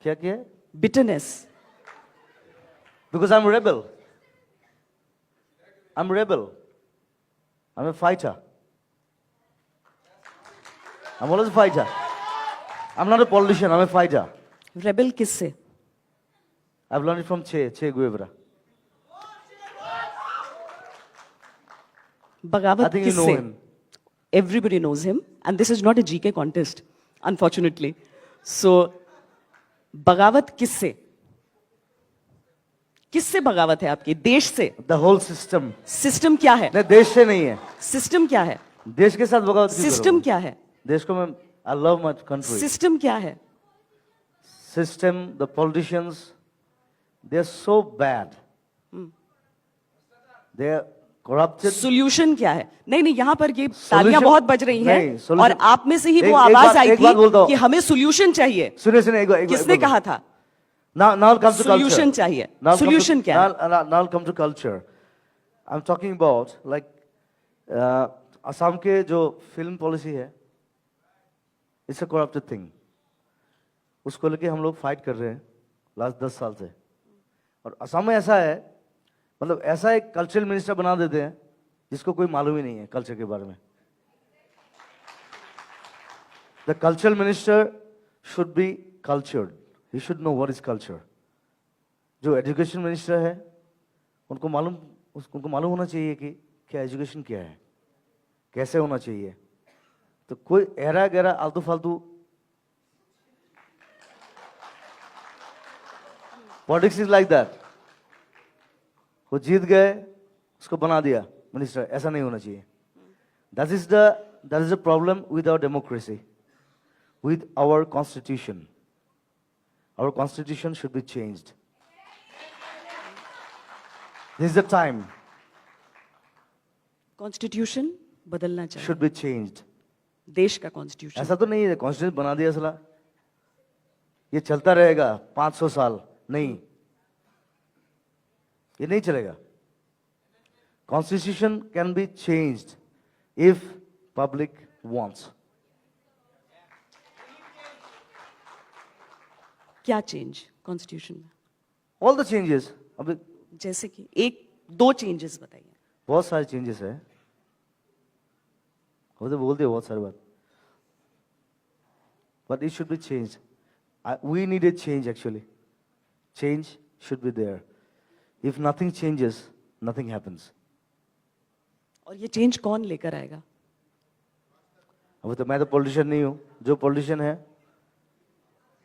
क्या क्या है? Bitterness. Because I'm rebel. I'm rebel. I'm a fighter. I'm always a fighter. I'm not a politician, I'm a fighter. Rebel किससे? I've learned it from Che Guevara. I बगावत think you know किससे? him. Everybody knows him, and this is not a GK contest, unfortunately. So, बगावत किससे? किससे बगावत है आपकी? देश से? The whole system. सिस्टम क्या है? नहीं, देश से नहीं है। सिस्टम क्या है? देश के साथ बगावत क्यों सिस्टम करोगे? क्या है? देश को मैं I love my country. System क्या है? System, the politicians, they are so bad. They are corrupted. Solution क्या है? नहीं नहीं, यहाँ पर ये तालियां Solution- बहुत बज रही नहीं, हैं solution- और आप में से ही वो एक आवाज बात- आई एक बात बोलता थी हूं। कि हमें सोल्यूशन चाहिए। सुनिए सुनिए एक किसने कहा था? Now it comes to culture. Solution चाहिए। Now it comes to- Solution क्या है? now it comes to culture. I'm talking about like Assam के जो फिल्म पॉलिसी है, it's a corrupted thing. उसको लेके हम लोग फाइट कर रहे हैं लास्ट 10 साल से। और असम में ऐसा है, मतलब ऐसा एक कल्चरल मिनिस्टर बना देते हैं जिसको कोई मालूम ही नहीं है कल्चर के बारे में। The cultural minister should be cultured, he should know what is culture. जो एजुकेशन मिनिस्टर है उनको मालूम होना चाहिए कि क्या एजुकेशन क्या है, कैसे होना चाहिए। तो कोई ऐरा गहरा आलतू फालतू पॉलिटिक्स इज लाइक दैट। वो जीत गए, उसको बना दिया मिनिस्टर, ऐसा नहीं होना चाहिए। That is the problem with our democracy, with our constitution. Our constitution should be changed. This is the time, constitution बदलना चाहिए। Should be changed. देश का कॉन्स्टिट्यूशन। ऐसा तो नहीं है कॉन्स्टिट्यूशन बना दिया सला ये चलता रहेगा 500 साल, नहीं, ये नहीं चलेगा। Constitution can be changed if public wants. क्या चेंज कॉन्स्टिट्यूशन में? All the changes. अब जैसे कि एक दो चेंजेस बताइए। बहुत सारे चेंजेस है, वो तो बोलते हैं बहुत सारी बात, but it should be change. We need a change actually. Change should be there. If nothing changes, nothing happens. और ये चेंज कौन लेकर आएगा? अब तो मैं तो पॉलिटिशियन नहीं हूं, जो पॉलिटिशियन है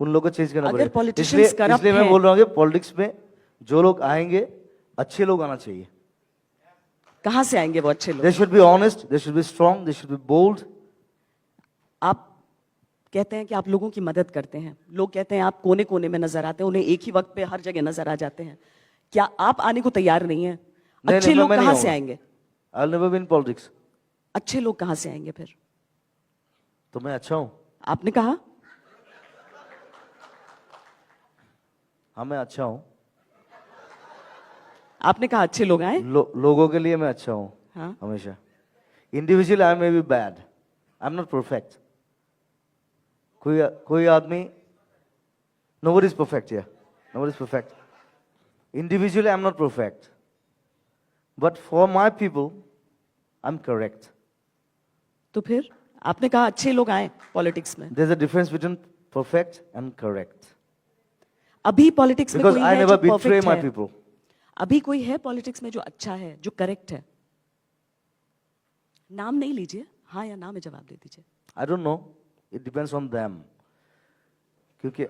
उन लोगों को चेंज करना अगर पड़ेगा। politicians corrupt इसलिए मैं हैं- बोल रहा हूँ कि पॉलिटिक्स में जो लोग आएंगे अच्छे लोग आना चाहिए. कहां से आएंगे वो अच्छे लोग? They should be honest, they should be strong, they should be bold. आप कहते हैं कि आप लोगों की मदद करते हैं, लोग कहते हैं आप कोने कोने में नजर आते हैं, उन्हें एक ही वक्त पे हर जगह नजर आ जाते हैं. क्या आप आने को तैयार नहीं है? नहीं, अच्छे नहीं, लोग मैं नहीं कहां से आऊंगा. आएंगे? I'll never be in politics. अच्छे लोग कहां से आएंगे फिर? तो मैं अच्छा हूं. आपने कहा हाँ मैं अच्छा हूं. आपने कहा अच्छे लोग आए. लोगों के लिए मैं अच्छा हूं. हाँ. हमेशा. Individually I may be bad. I'm not perfect. कोई आदमी, nobody is perfect here. Nobody is perfect. Individually I'm not perfect. But for my people, I'm correct. तो फिर आपने कहा अच्छे लोग आए पॉलिटिक्स में. There's a difference between perfect and correct. अभी पॉलिटिक्स में Because कोई I है never जो betray परफेक्ट my है? people. अभी कोई है पॉलिटिक्स में जो अच्छा है, जो करेक्ट है? नाम नहीं लीजिए, हाँ या ना में जवाब दे दीजिए. I don't know. It depends on them. क्योंकि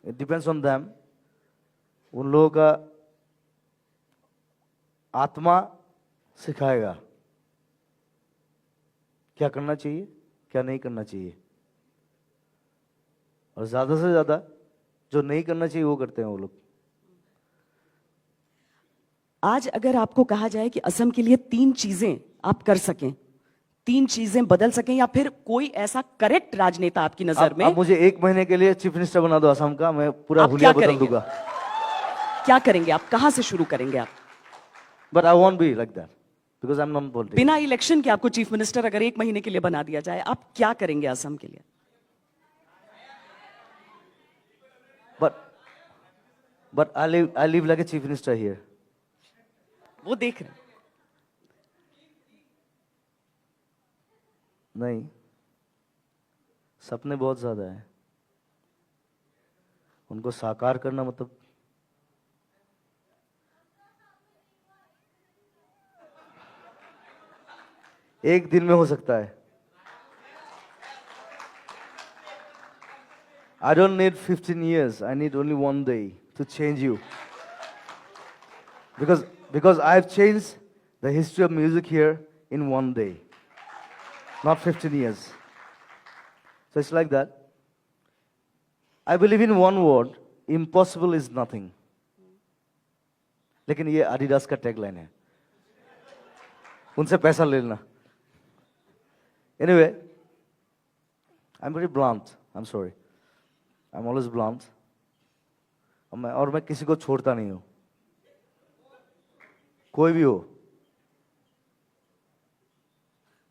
it depends on them. उन लोगों का आत्मा सिखाएगा क्या करना चाहिए, क्या नहीं करना चाहिए. और ज्यादा से ज्यादा जो नहीं करना चाहिए वो करते हैं वो लोग. आज अगर आपको कहा जाए कि असम के लिए 3 चीजें आप कर सकें, 3 चीजें बदल सकें, या फिर कोई ऐसा करेक्ट राजनेता आपकी नजर में, आप मुझे 1 महीने के लिए चीफ मिनिस्टर बना दो असम का, मैं पूरा आप हुलिया क्या बदल करेंगे? दूंगा. क्या करेंगे आप? कहां से शुरू करेंगे आप? But I want be like that because I am not politics. बिना इलेक्शन के आपको चीफ मिनिस्टर अगर 1 महीने के लिए बना दिया जाए, आप क्या करेंगे असम के लिए? But I live like a chief minister here. वो देख रहे हैं. नहीं, सपने बहुत ज्यादा है. उनको साकार करना मतलब एक दिन में हो सकता है. I don't need 15 years. I need only 1 day to change you. Because I've changed the history of music here in 1 day. Not 15 years. So it's like that. I believe in one word, impossible is nothing. लेकिन ये Adidas का tagline है. उनसे पैसा ले लेना. Anyway, I'm very blunt. I'm sorry. I'm always blunt. और मैं किसी को छोड़ता नहीं हूं. कोई भी हो.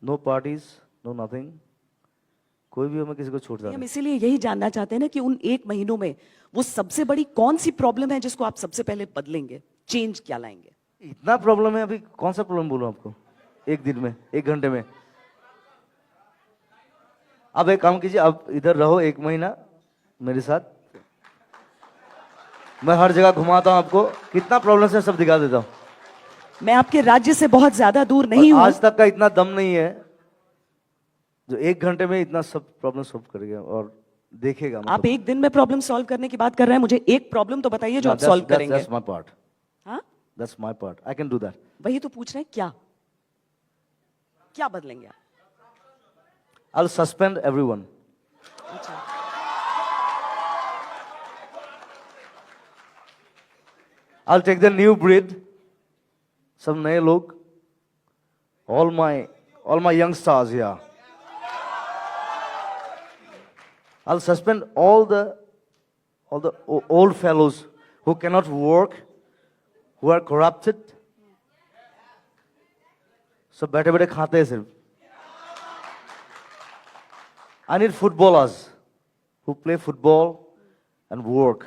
No parties, no nothing. कोई भी हो, मैं किसी को छोड़ता हम नहीं. इसीलिए यही जानना चाहते हैं ना कि उन 1 महीनों में वो सबसे बड़ी कौन सी प्रॉब्लम है जिसको आप सबसे पहले बदलेंगे, चेंज क्या लाएंगे? इतना प्रॉब्लम है. अभी कौन सा प्रॉब्लम बोलूं आपको? 1 दिन में, 1 घंटे में. अब एक काम कीजिए, आप इधर रहो 1 महीना मेरे साथ. मैं हर जगह घुमाता हूं आपको. कितना प्रॉब्लम है सब दिखा देता हूं. मैं आपके राज्य से बहुत ज्यादा दूर नहीं हूं. आज तक का इतना दम नहीं है जो 1 घंटे में इतना सब प्रॉब्लम सॉल्व करेगा और देखेगा. आप 1 दिन में प्रॉब्लम सॉल्व करने की बात कर रहे हैं. मुझे एक प्रॉब्लम तो बताइए जो आप सॉल्व करेंगे. That's my part. हाँ, That's my part. I can do that. वही तो पूछ रहे हैं. क्या क्या बदलेंगे आप? I'll suspend everyone. अच्छा, I'll take the new breed. सब नए लोग. All my young stars here. I'll suspend all the old fellows who cannot work, who are corrupted. सब बैठे बैठे खाते हैं सिर्फ. I need footballers who play football and work.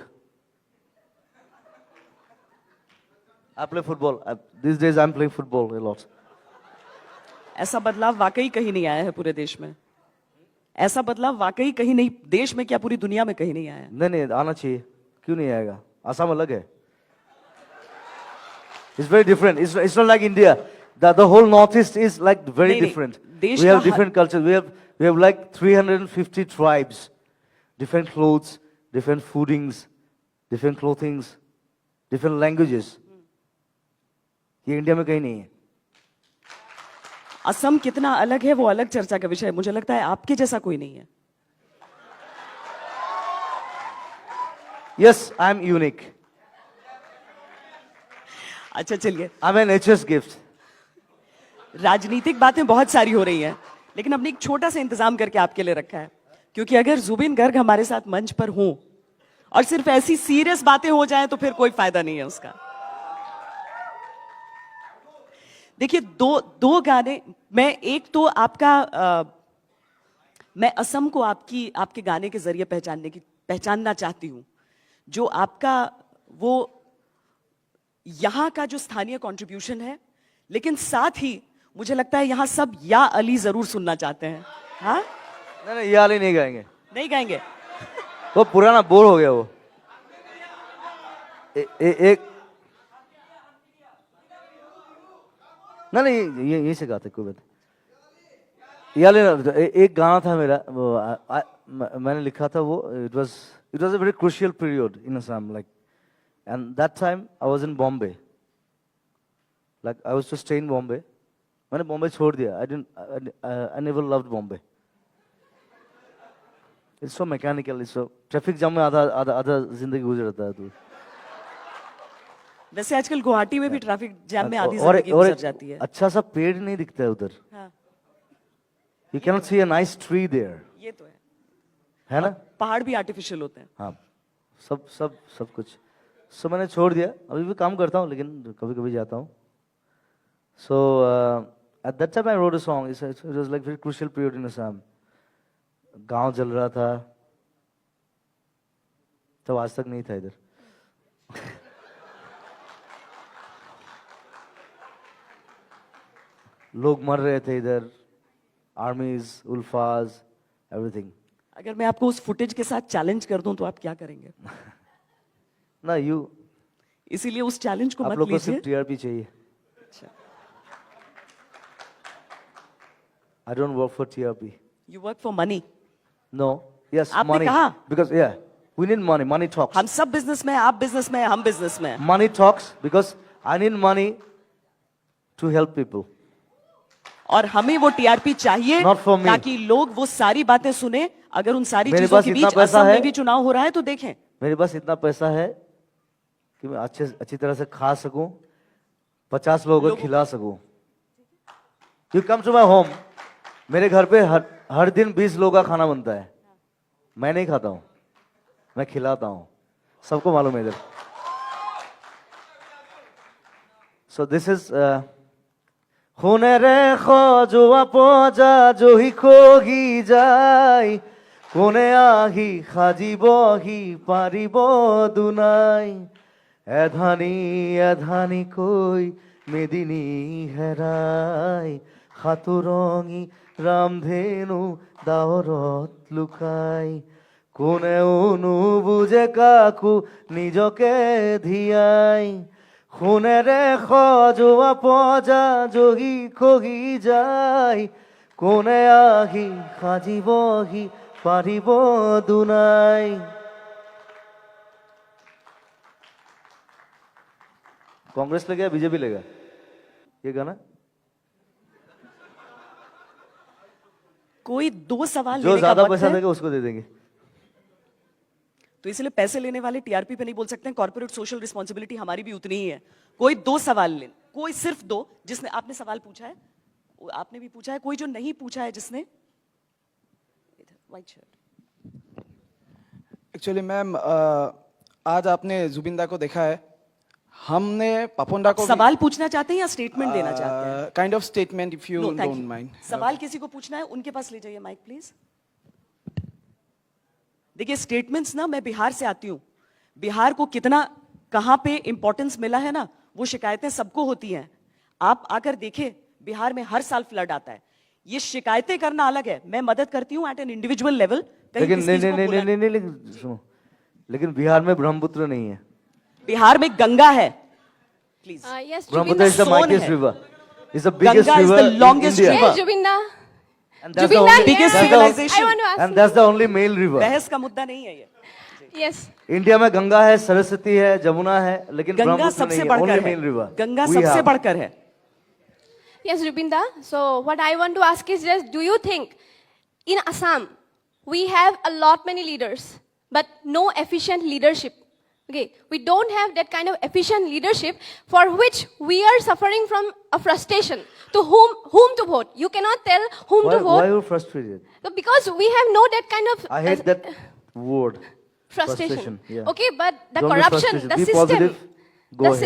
I play football. These days I'm playing football a lot. ऐसा बदलाव वाकई कहीं नहीं आया है पूरे देश में. ऐसा बदलाव वाकई कहीं नहीं, देश में क्या पूरी दुनिया में कहीं नहीं आया है. नहीं आना चाहिए. क्यों नहीं आएगा? आसाम अलग है. It's very different. It's not like India. The whole northeast is like very नहीं, different. देश We have का different cultures. We have like 350 tribes, different clothes, different foodings, different clothings, different languages. ये इंडिया में कहीं नहीं है. असम कितना अलग है वो अलग चर्चा का विषय है. मुझे लगता है आपके जैसा कोई नहीं है. Yes, I am unique. अच्छा चलिए, I am a nature's gift. राजनीतिक बातें बहुत सारी हो रही हैं, लेकिन हमने एक छोटा सा इंतजाम करके आपके लिए रखा है, क्योंकि अगर जुबिन गर्ग हमारे साथ मंच पर हों और सिर्फ ऐसी सीरियस बातें हो जाएं तो फिर कोई फायदा नहीं है उसका. देखिए, दो गाने, मैं एक तो मैं असम को आपके गाने के जरिए पहचानना चाहती हूं, जो आपका वो यहां का जो स्थानीय कंट्रीब्यूशन है, लेकिन साथ ही मुझे लगता है यहां सब या अली जरूर सुनना चाहते हैं. हाँ, नहीं ये वाली नहीं गाएंगे. नहीं गाएंगे? वो पुराना बोर हो गया वो. एक नहीं ये से गाते कोई बात. ये वाले एक गाना था मेरा वो मैंने लिखा था वो. It was a very crucial period in Assam like and that time I was in Bombay. Like I was to stay in Bombay. मैंने बॉम्बे छोड़ दिया. I never loved Bombay. It's so mechanical. It's so traffic jam में आधा जिंदगी गुजर जाता है. तो वैसे आजकल गुवाहाटी में भी ट्रैफिक जैम में आधी और जिंदगी गुजर जाती है. अच्छा सा पेड़ नहीं दिखता है उधर. हाँ, you can not see a nice tree there. ये तो है ना. पहाड़ भी आर्टिफिशियल होते हैं. हाँ, सब कुछ. सो मैंने छोड़ दिया. अभी भी काम करता हूँ लेकिन कभी कभी जाता हूँ. So at that time I wrote a song. It was like very crucial period in Assam. गांव जल रहा था तब. आज तक नहीं था इधर. लोग मर रहे थे इधर. Armies, ULFAs, everything. अगर मैं आपको उस फुटेज के साथ चैलेंज कर दूं तो आप क्या करेंगे? ना यू. इसीलिए उस चैलेंज को आप मत लोग को लीजिए. सिर्फ टीआरपी चाहिए. अच्छा. I don't work for TRP. You work for money. No. Yes, आपने मनी. कहा? Because yeah we need money. Money talks. हम सब बिजनेस में, आप बिजनेस में, हम बिजनेस में. Money talks because I need money to help people. और हमें वो टीआरपी चाहिए Not for me. ताकि लोग वो सारी बातें सुने. अगर उन सारी मेरे चीजों पास के इतना बीच पैसा असम है. में भी चुनाव हो रहा है तो देखें. मेरे पास इतना पैसा है कि मैं अच्छी तरह से खा सकूं, 50 लोगों को खिला सकूं. You come to my home. मेरे घर पे हर दिन 20 लोगों का खाना बनता है. मैं नहीं खाता हूं, मैं खिलाता हूं. सबको मालूम है इधर. So this is খুনে রেখো জোয়া পজা জহি খগি যাই কোনে আহি খাজিবহি পারিব দুনাই এধানি কই মেদিনী হেরাই খাতুরঙি রামধেনু দাওরত লুকাই কোনে অনু বুঝে কাকু নিজকে ধিয়াই খুনে রেখো জোয়া পজা যোগী খগি যাই কোনে আহি খাজিবহি পারিব দুনাই. कांग्रेस लेगा या बीजेपी लेगा ये गाना? कोई दो सवाल जो लेने का ज्यादा वक्त पैसा है, देगा उसको दे देंगे. तो इसलिए पैसे लेने वाले टीआरपी पे नहीं बोल सकते हैं. कॉर्पोरेट सोशल रिस्पॉन्सिबिलिटी हमारी भी उतनी ही है. कोई दो सवाल ले, कोई सिर्फ दो. जिसने आपने सवाल पूछा है, आपने भी पूछा है. कोई जो नहीं पूछा है जिसने, व्हाइट शर्ट. एक्चुअली मैम आज आपने जुबिंदा को देखा है. हमने पापोंडा को सवाल पूछना चाहते हैं या स्टेटमेंट देना चाहते हैं? Kind of statement if you No, thank don't you. Mind. सवाल किसी को पूछना है, उनके पास ले जाइए माइक प्लीज. देखिए, स्टेटमेंट्स ना, मैं बिहार से आती हूं. बिहार को कितना कहां पे इंपॉर्टेंस मिला है ना, वो शिकायतें सबको होती हैं. आप आकर देखें, बिहार में हर साल फ्लड आता है. ये शिकायतें करना अलग है, मैं मदद करती हूं एट एन इंडिविजुअल लेवल. लेकिन नहीं लेकिन सुनो, लेकिन बिहार में ब्रह्मपुत्र नहीं है. बिहार में गंगा है. Please. Yes, Brahmaputra is the Soon mightiest है. river. It's the biggest Ganga is river the in longest India. river. Yes, Jubinda. And that's the Jubinda, only- biggest yes. civilization. I want to ask And that's the only male river. बहस का मुद्दा नहीं है ये. Yes. India में गंगा है, सरस्वती है, जमुना है, लेकिन गंगा ब्रह्मपुत्र सबसे नहीं है, बढ़कर only है, main river. गंगा We सबसे have. बढ़कर है. Yes, Rupinda. So what I want to ask is just, do you think in Assam we have a lot many leaders, but no efficient leadership? Okay, we don't have that kind of efficient leadership for which we are suffering from a frustration. To whom to vote? You cannot tell whom to Why vote are you frustrated? because we have no that kind of I hate that word. frustration. Yeah. Okay, but the Don't be corruption, frustrated. the Be system, positive. Go ahead.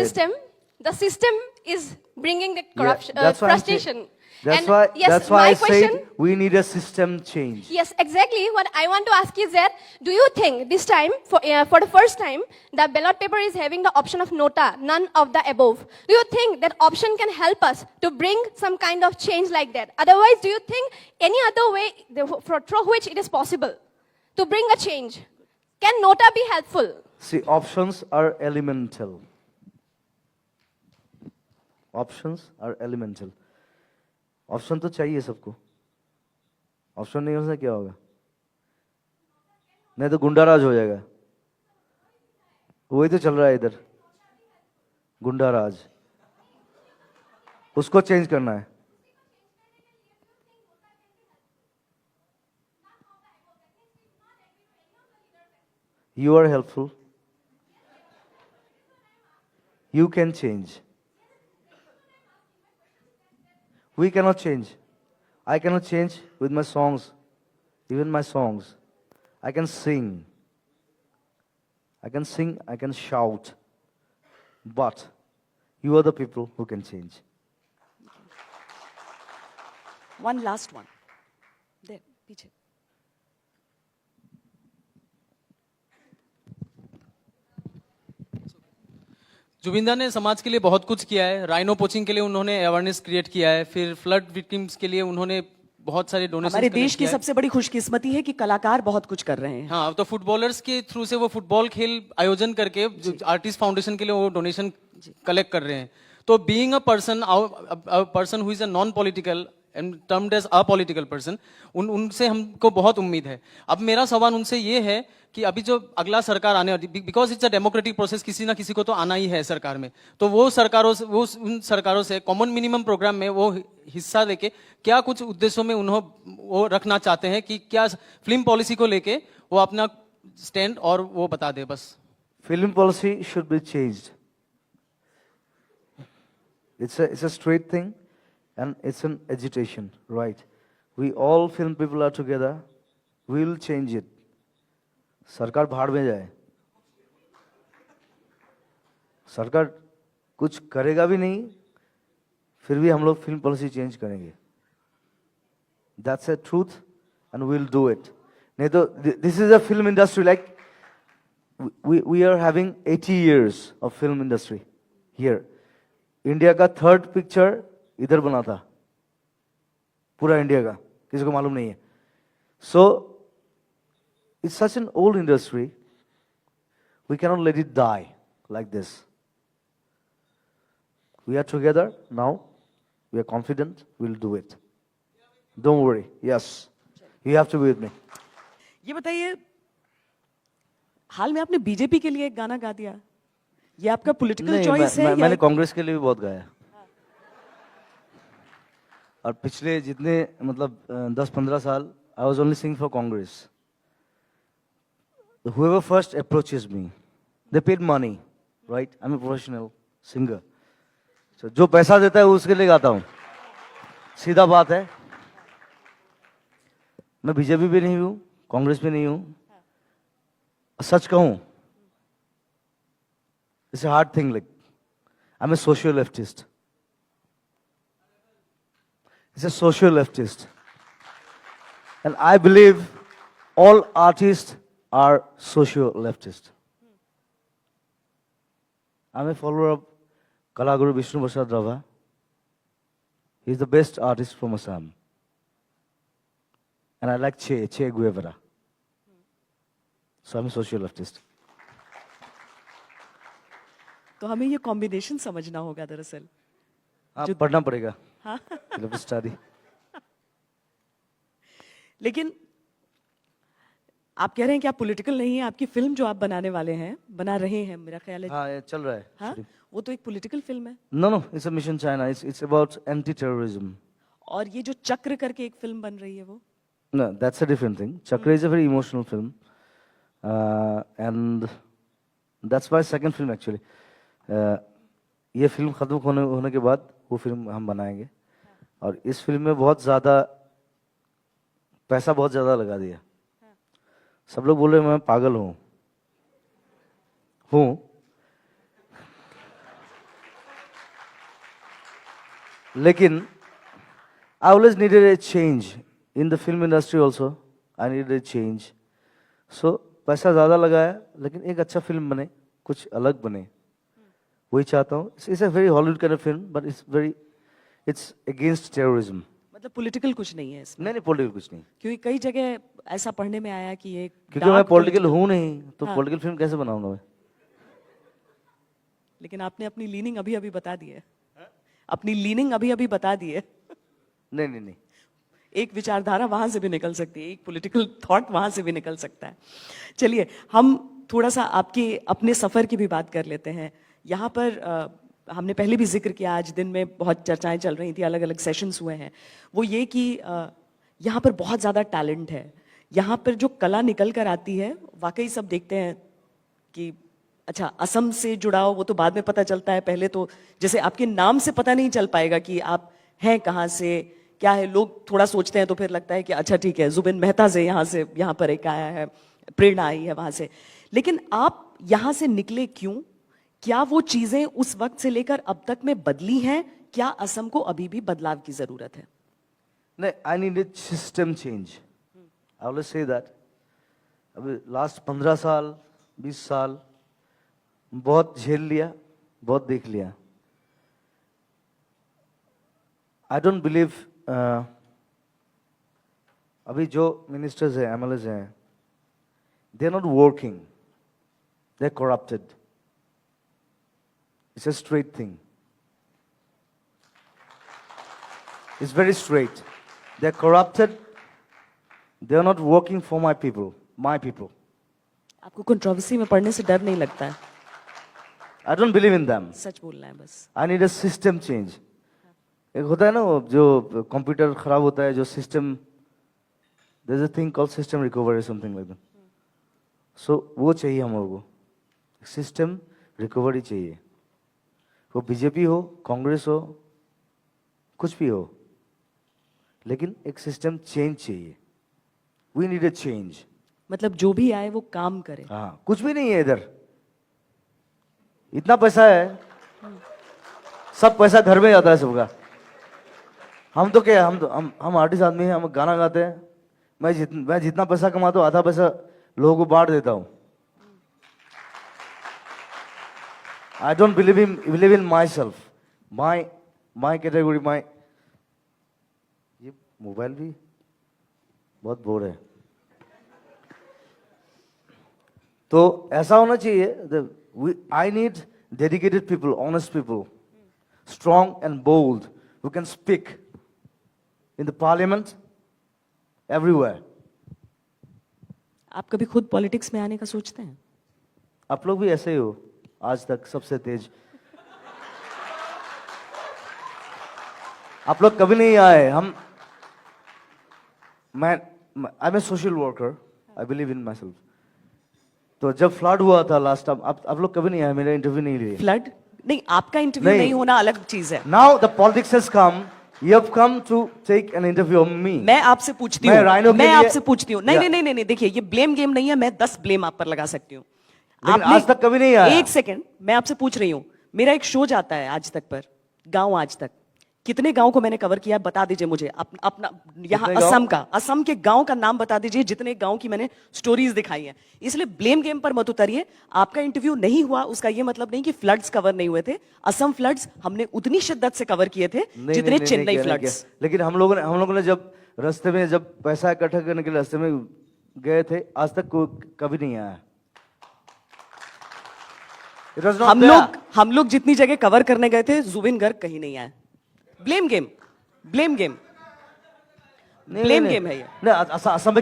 the system is bringing the Yeah, corruption, that's why I'm saying- frustration. That's And why. yes, That's why my I question. said we need a system change. Yes, exactly. What I want to ask is that, do you think this time, for the first time, the ballot paper is having the option of nota, none of the above? Do you think that option can help us to bring some kind of change like that? Otherwise, do you think any other way through which it is possible to bring a change? Can nota be helpful? See, options are elemental. Options are elemental. Option तो चाहिए सबको. Option नहीं होने से क्या होगा? नहीं तो गुंडाराज हो जाएगा. वही तो चल रहा है इधर, गुंडाराज. उसको चेंज करना है. You are helpful. You can change. We cannot change. I cannot change with my songs, even my songs. I can sing. I can shout. But you are the people who can change. One last one. There, पीछे. जुबिंदा ने समाज के लिए बहुत कुछ किया है. Rhino poaching के लिए उन्होंने अवेयरनेस क्रिएट किया है. फिर फ्लड विक्टिम्स के लिए उन्होंने बहुत सारे डोनेशन. हमारे देश की सबसे बड़ी खुशकिस्मती है कि कलाकार बहुत कुछ कर रहे हैं. हाँ, तो फुटबॉलर्स के थ्रू से वो फुटबॉल खेल आयोजन करके जो आर्टिस्ट फाउंडेशन के लिए वो डोनेशन कलेक्ट कर रहे हैं. तो being a person who is a non political and termed as a political person, उनसे हमको बहुत उम्मीद है. अब मेरा सवाल उनसे ये है कि अभी जो अगला सरकार आने वाली, because it's a democratic process, किसी ना किसी को तो आना ही है सरकार में, तो वो उन सरकारों से कॉमन मिनिमम प्रोग्राम में वो हिस्सा लेके क्या कुछ उद्देश्यों में उन्होंने वो रखना चाहते हैं कि क्या फिल्म पॉलिसी को लेके वो अपना स्टैंड और वो बता दे बस. Film policy should be changed. It's a straight thing, and it's an agitation, right? We all film people are together. We will change it. सरकार भाड़ में जाए. सरकार कुछ करेगा भी नहीं, फिर भी हम लोग फिल्म पॉलिसी चेंज करेंगे. That's a truth, and we'll do it. नहीं तो this is a film industry like we are having 80 years of film industry here. India का थर्ड पिक्चर इधर बना था, पूरा इंडिया का, किसी को मालूम नहीं है. So it's such an old industry, we cannot let it die like this. We are together now, we are confident, will do it. Don't worry. Yes, you have to be with me. ये बताइए, हाल में आपने BJP के लिए एक गाना गा दिया, ये आपका पॉलिटिकल चॉइस है? मैंने कांग्रेस के लिए भी बहुत गाया. और पिछले जितने मतलब 10-15 साल I was only sing for Congress. whoever first approaches me, they paid money, right? I'm a professional singer. So जो पैसा देता है उसके लिए गाता हूँ. सीधा बात है. मैं बीजेपी भी नहीं हूँ, कांग्रेस भी नहीं हूँ. सच कहूँ, it's a hard thing. Like, I'm a social leftist. It's a social leftist. And I believe all artists are social leftist. I'm a follower of Kalaguru Vishnu Prasad Rava. He's the best artist from Assam. And I like Che Guevara. So I'm a social leftist. तो हमें ये combination समझना होगा दरअसल. आप पढ़ना पड़ेगा. हाँ. You'll have to study. लेकिन आप कह रहे हैं कि आप पॉलिटिकल नहीं है, आपकी फिल्म जो आप बनाने वाले हैं, बना रहे हैं, मेरा ख्याल है, हाँ ये चल रहा है हाँ, वो तो एक पॉलिटिकल फिल्म है। No no it's a mission China it's about anti terrorism और ये जो चक्र करके एक फिल्म बन रही है वो, No, that's a different thing. Chakra is a very emotional film, and that's my second film actually. ये फिल्म खत्म होने के बाद वो फिल्म हम बनाएंगे और इस फिल्म में बहुत ज़्यादा पैसा बहुत ज़्यादा लगा दिया। सब लोग बोल रहे हैं मैं पागल हूँ लेकिन I always needed a change in the film industry also. I needed a change. So पैसा ज़्यादा लगाया लेकिन एक अच्छा फिल्म बने, कुछ अलग बने, वही चाहता हूँ. It's a very Hollywood kind of film, but it's against terrorism. मतलब पॉलिटिकल कुछ नहीं है इसमें, नहीं पॉलिटिकल कुछ नहीं, क्योंकि कई जगह ऐसा पढ़ने में आया कि ये क्योंकि मैं पॉलिटिकल हूँ नहीं, तो पॉलिटिकल फिल्म कैसे बनाऊंगा मैं? लेकिन आपने अपनी लीनिंग अभी अभी बता दी है, अपनी लीनिंग अभी अभी बता दी है। नहीं एक विचारधारा वहां से भी निकल सकती है, एक पॉलिटिकल थॉट वहां से भी निकल सकता है। चलिए हम थोड़ा सा आपके अपने सफर की भी बात कर लेते हैं। यहाँ पर हमने पहले भी जिक्र किया, आज दिन में बहुत चर्चाएं चल रही थी, अलग अलग सेशंस हुए हैं, वो ये कि यहाँ पर बहुत ज़्यादा टैलेंट है, यहाँ पर जो कला निकल कर आती है, वाकई सब देखते हैं कि अच्छा असम से जुड़ाव, वो तो बाद में पता चलता है, पहले तो जैसे आपके नाम से पता नहीं चल पाएगा कि आप हैं कहाँ से, क्या है, लोग थोड़ा सोचते हैं तो फिर लगता है कि अच्छा ठीक है जुबिन मेहता से यहाँ पर एक आया है, प्रेरणा आई है वहाँ से। लेकिन आप यहाँ से निकले क्यों? क्या वो चीजें उस वक्त से लेकर अब तक में बदली हैं? क्या असम को अभी भी बदलाव की जरूरत है? नहीं, I needed system change, I will say that. अभी लास्ट 15 साल 20 साल बहुत झेल लिया, बहुत देख लिया। आई डोंट बिलीव अभी जो मिनिस्टर्स हैं, एमएलएज हैं, they are not working, they are corrupted. It's a straight thing, it's very straight. They are corrupted, they are not working for my people. आपको कंट्रोवर्सी में पढ़ने से डर नहीं लगता है? I don't believe in them. सच बोलना है बस। I need a system change. एक होता है ना वो जो कंप्यूटर खराब होता है, जो system, there is a thing called system recovery, something like that. So वो चाहिए हम लोगों को, सिस्टम रिकवरी चाहिए। वो बीजेपी हो, कांग्रेस हो, कुछ भी हो, लेकिन एक सिस्टम चेंज चाहिए। We need a change. मतलब जो भी आए वो काम करे। हाँ, कुछ भी नहीं है इधर, इतना पैसा है, सब पैसा घर में जाता है सबका। हम तो क्या, हम आर्टिस्ट आदमी हैं, हम गाना गाते हैं। मैं जितना पैसा कमाता हूँ आधा पैसा लोगों को बांट देता हूँ। I don't believe in my self, my category, my. ये मोबाइल भी बहुत बोर है। तो ऐसा होना चाहिए। I need dedicated people, honest people, strong and bold, who can speak in the parliament, everywhere. आप कभी खुद पॉलिटिक्स में आने का सोचते हैं? आप लोग भी ऐसे ही हो, आज तक सबसे तेज। आप लोग कभी नहीं आए। I am a social worker, I believe in my self. तो जब फ्लड हुआ था लास्ट टाइम, आप लोग कभी नहीं आए, मेरा इंटरव्यू नहीं लिए। फ्लड नहीं, आपका इंटरव्यू नहीं होना अलग चीज है। Now the politics has come. You have come to take an interview of me. मैं आपसे पूछती हूँ, मैं आपसे पूछती हूँ। नहीं, देखिए ये ब्लेम गेम नहीं है, मैं 10 ब्लेम आप पर लगा सकती हूँ। आपने आज तक कभी नहीं आया। एक सेकंड, मैं आपसे पूछ रही हूँ, मेरा एक शो जाता है आज तक पर, गांव आज तक, कितने गांव को मैंने कवर किया बता दीजिए मुझे। अपना यहाँ असम के गांव का नाम बता दीजिए, जितने गांव की मैंने स्टोरीज दिखाई हैं। इसलिए ब्लेम गेम पर मत उतरिए। आपका इंटरव्यू नहीं हुआ उसका ये मतलब नहीं कि फ्लड्स कवर नहीं हुए थे। असम फ्लड्स हमने उतनी शिद्दत से कवर किए थे जितने चेन्नई फ्लड्स। लेकिन हम लोगों ने जब रास्ते में जब पैसा इकट्ठा करने के लिए रास्ते में गए थे, आज तक कभी नहीं आया। हम लोग जितनी जगह कवर करने गए थे, जुबिन गर्ग कहीं नहीं आया। ब्लेम गेम है ये। नहीं, असम में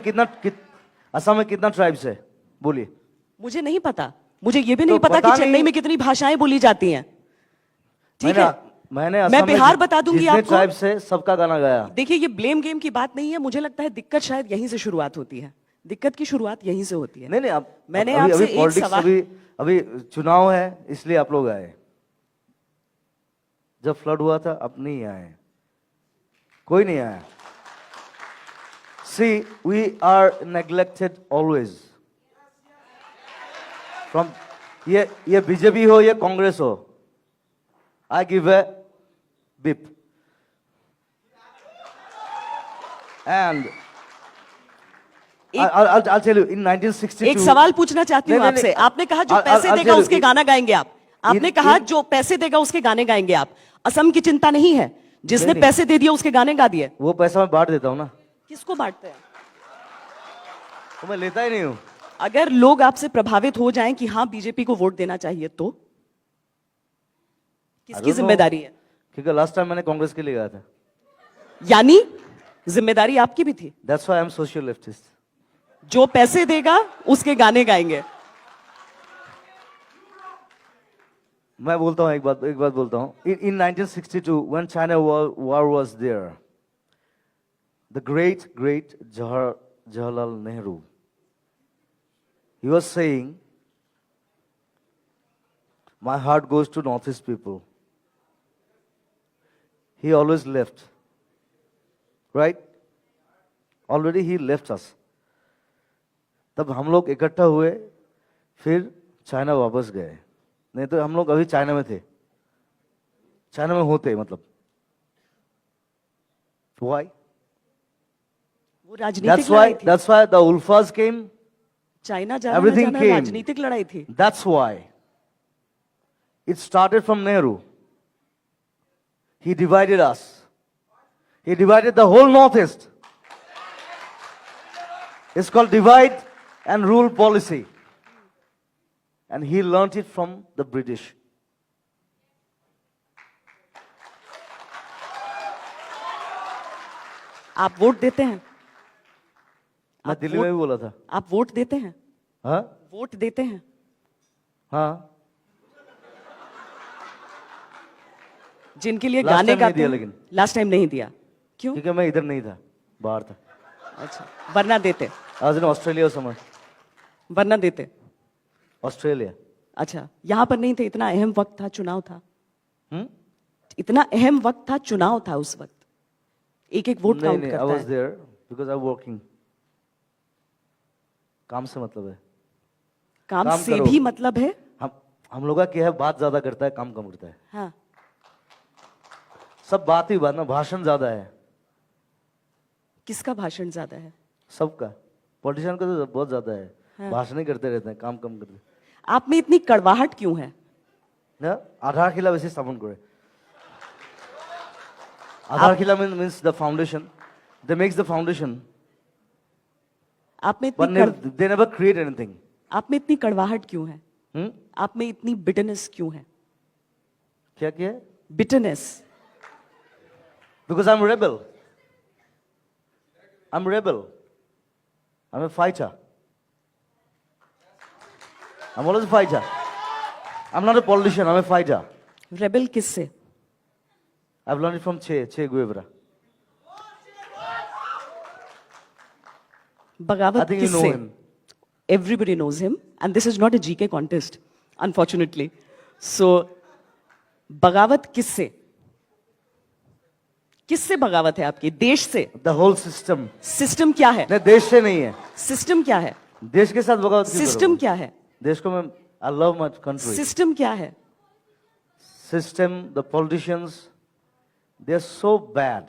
असम में कितना ट्राइब्स है बोलिए? मुझे नहीं पता, मुझे ये भी नहीं तो पता पता कि चेन्नई नहीं। में कितनी भाषाएं बोली जाती हैं। ठीक है, मैंने मैं असम में बिहार बता दूंगी जितने आपको। ट्राइब्स है सबका गाना गाया। देखिए, ये ब्लेम गेम की बात नहीं है, मुझे लगता है दिक्कत शायद यहीं से शुरुआत होती है, दिक्कत की शुरुआत यहीं से होती है। नहीं, अब मैंने अभी आपसे अभी एक पॉलिटिक्स सवाल, अभी चुनाव है इसलिए आप लोग आए। जब फ्लड हुआ था अब नहीं आए, कोई नहीं आया। See, we are neglected always. From ये बीजेपी हो या कांग्रेस हो, I give a bip. And I'll tell you, in 1962. एक सवाल पूछना चाहती हूँ नहीं, नहीं, आपसे। नहीं, आपने कहा जो I'll पैसे tell देगा you, उसके गाना गाएंगे आप। आपने कहा in- जो पैसे देगा उसके गाने गाएंगे आप। असम की चिंता नहीं है, जिसने नहीं। पैसे दे दिए उसके गाने गा दिए। वो पैसा मैं बांट देता हूँ ना, किसको बांटते हैं? तो मैं लेता ही नहीं हूँ। अगर लोग आपसे प्रभावित हो जाएं कि हाँ बीजेपी को वोट देना चाहिए, तो I किसकी don't know. जिम्मेदारी है? क्योंकि लास्ट टाइम मैंने कांग्रेस के लिए गया था। यानी जिम्मेदारी आपकी भी थी। That's why I'm social leftist. जो पैसे देगा उसके गाने गाएंगे। मैं बोलता हूँ एक बात बोलता हूँ। In 1962, when China war was there, the great Jawaharlal Nehru, he was saying, "My heart goes to Northeast people." He always left, right? Already he left us. तब हम लोग इकट्ठा हुए, फिर चाइना वापस गए। नहीं तो हम लोग अभी चाइना में थे, चाइना में होते मतलब। Why? वो राजनीतिक लड़ाई थी। That's why the Ulfas came. China जाना Everything जाना came. राजनीतिक लड़ाई थी। That's why. It started from Nehru. He divided us. He divided the whole Northeast. It's called divide and rule policy. And he learnt it from the British. आप vote देते हैं? मैं आप दिल्ली में भी वोट- बोला था। आप वोट देते हैं? हाँ वोट देते हैं? हाँ। जिनके लिए Last गाने time नहीं गाते दिया हैं? लेकिन। लास्ट टाइम नहीं दिया, क्यों? क्योंकि मैं इधर नहीं था, बाहर था। अच्छा, वरना देते? आज इन ऑस्ट्रेलिया समय, वरना देते? ऑस्ट्रेलिया। अच्छा, यहां पर नहीं थे, इतना अहम वक्त था, चुनाव था। हम्म? इतना अहम वक्त था, चुनाव था उस वक्त, एक एक वोट नहीं काउंट नहीं, I करता was है। there because I'm working. काम से मतलब है। काम काम से करो। भी मतलब है। हम लोग का क्या है, बात ज्यादा करता है, काम कम करता है। हाँ, सब बात ही बात ना, भाषण ज्यादा है किसका भाषण ज्यादा है? सबका। पॉलिटिशियन का तो बहुत ज्यादा है, हाँ। भाषण ही करते रहते हैं, काम कम करते हैं। आप में इतनी कड़वाहट क्यों है? না আধার খিলা বেশি স্থাপন করে। আধার খিলা means the foundation. They makes the foundation, आप में but they never create anything. आप में इतनी कड़वाहट क्यों है? हम्म? आप में इतनी बिटरनेस क्यों है? क्या क्या है? Bitterness. Because I'm rebel. I'm rebel. I'm a fighter. I'm always a fighter. I'm not a politician, I'm a fighter. Rebel किससे? I've learned it from Che Guevara. बगावत I think you know किससे? him. Everybody knows him, and this is not a GK contest, unfortunately. So, बगावत किससे? किससे बगावत है आपकी? देश से? The whole system. सिस्टम क्या है? नहीं, देश से नहीं है। सिस्टम क्या है? देश के साथ बगावत क्यों सिस्टम करोगे? क्या है? देश को मैं I love my country. System क्या है? System, the politicians, they are so bad.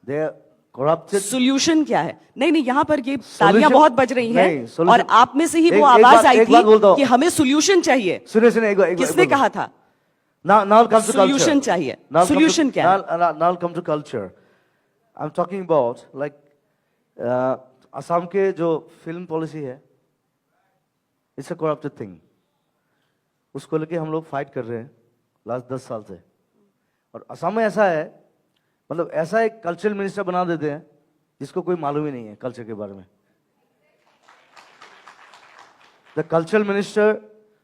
They are corrupted. Solution क्या है? नहीं नहीं, यहाँ पर ये तालियां बहुत बज रही नहीं, हैं, solution- और आप में से ही वो एक आवाज बात- आई एक बात बोलता थी हूँ। कि हमें सोल्यूशन चाहिए। सुनिए सुनिए, एक किसने कहा था? Now it comes to culture. Solution चाहिए। Now it comes Solution to- क्या है? now it comes to culture. I'm talking about like Assam के जो फिल्म पॉलिसी है, it's a corrupted thing. उसको लेके हम लोग फाइट कर रहे हैं लास्ट 10 साल से। और असम में ऐसा है, मतलब ऐसा एक कल्चरल मिनिस्टर बना देते हैं जिसको कोई मालूम ही नहीं है कल्चर के बारे में. The cultural minister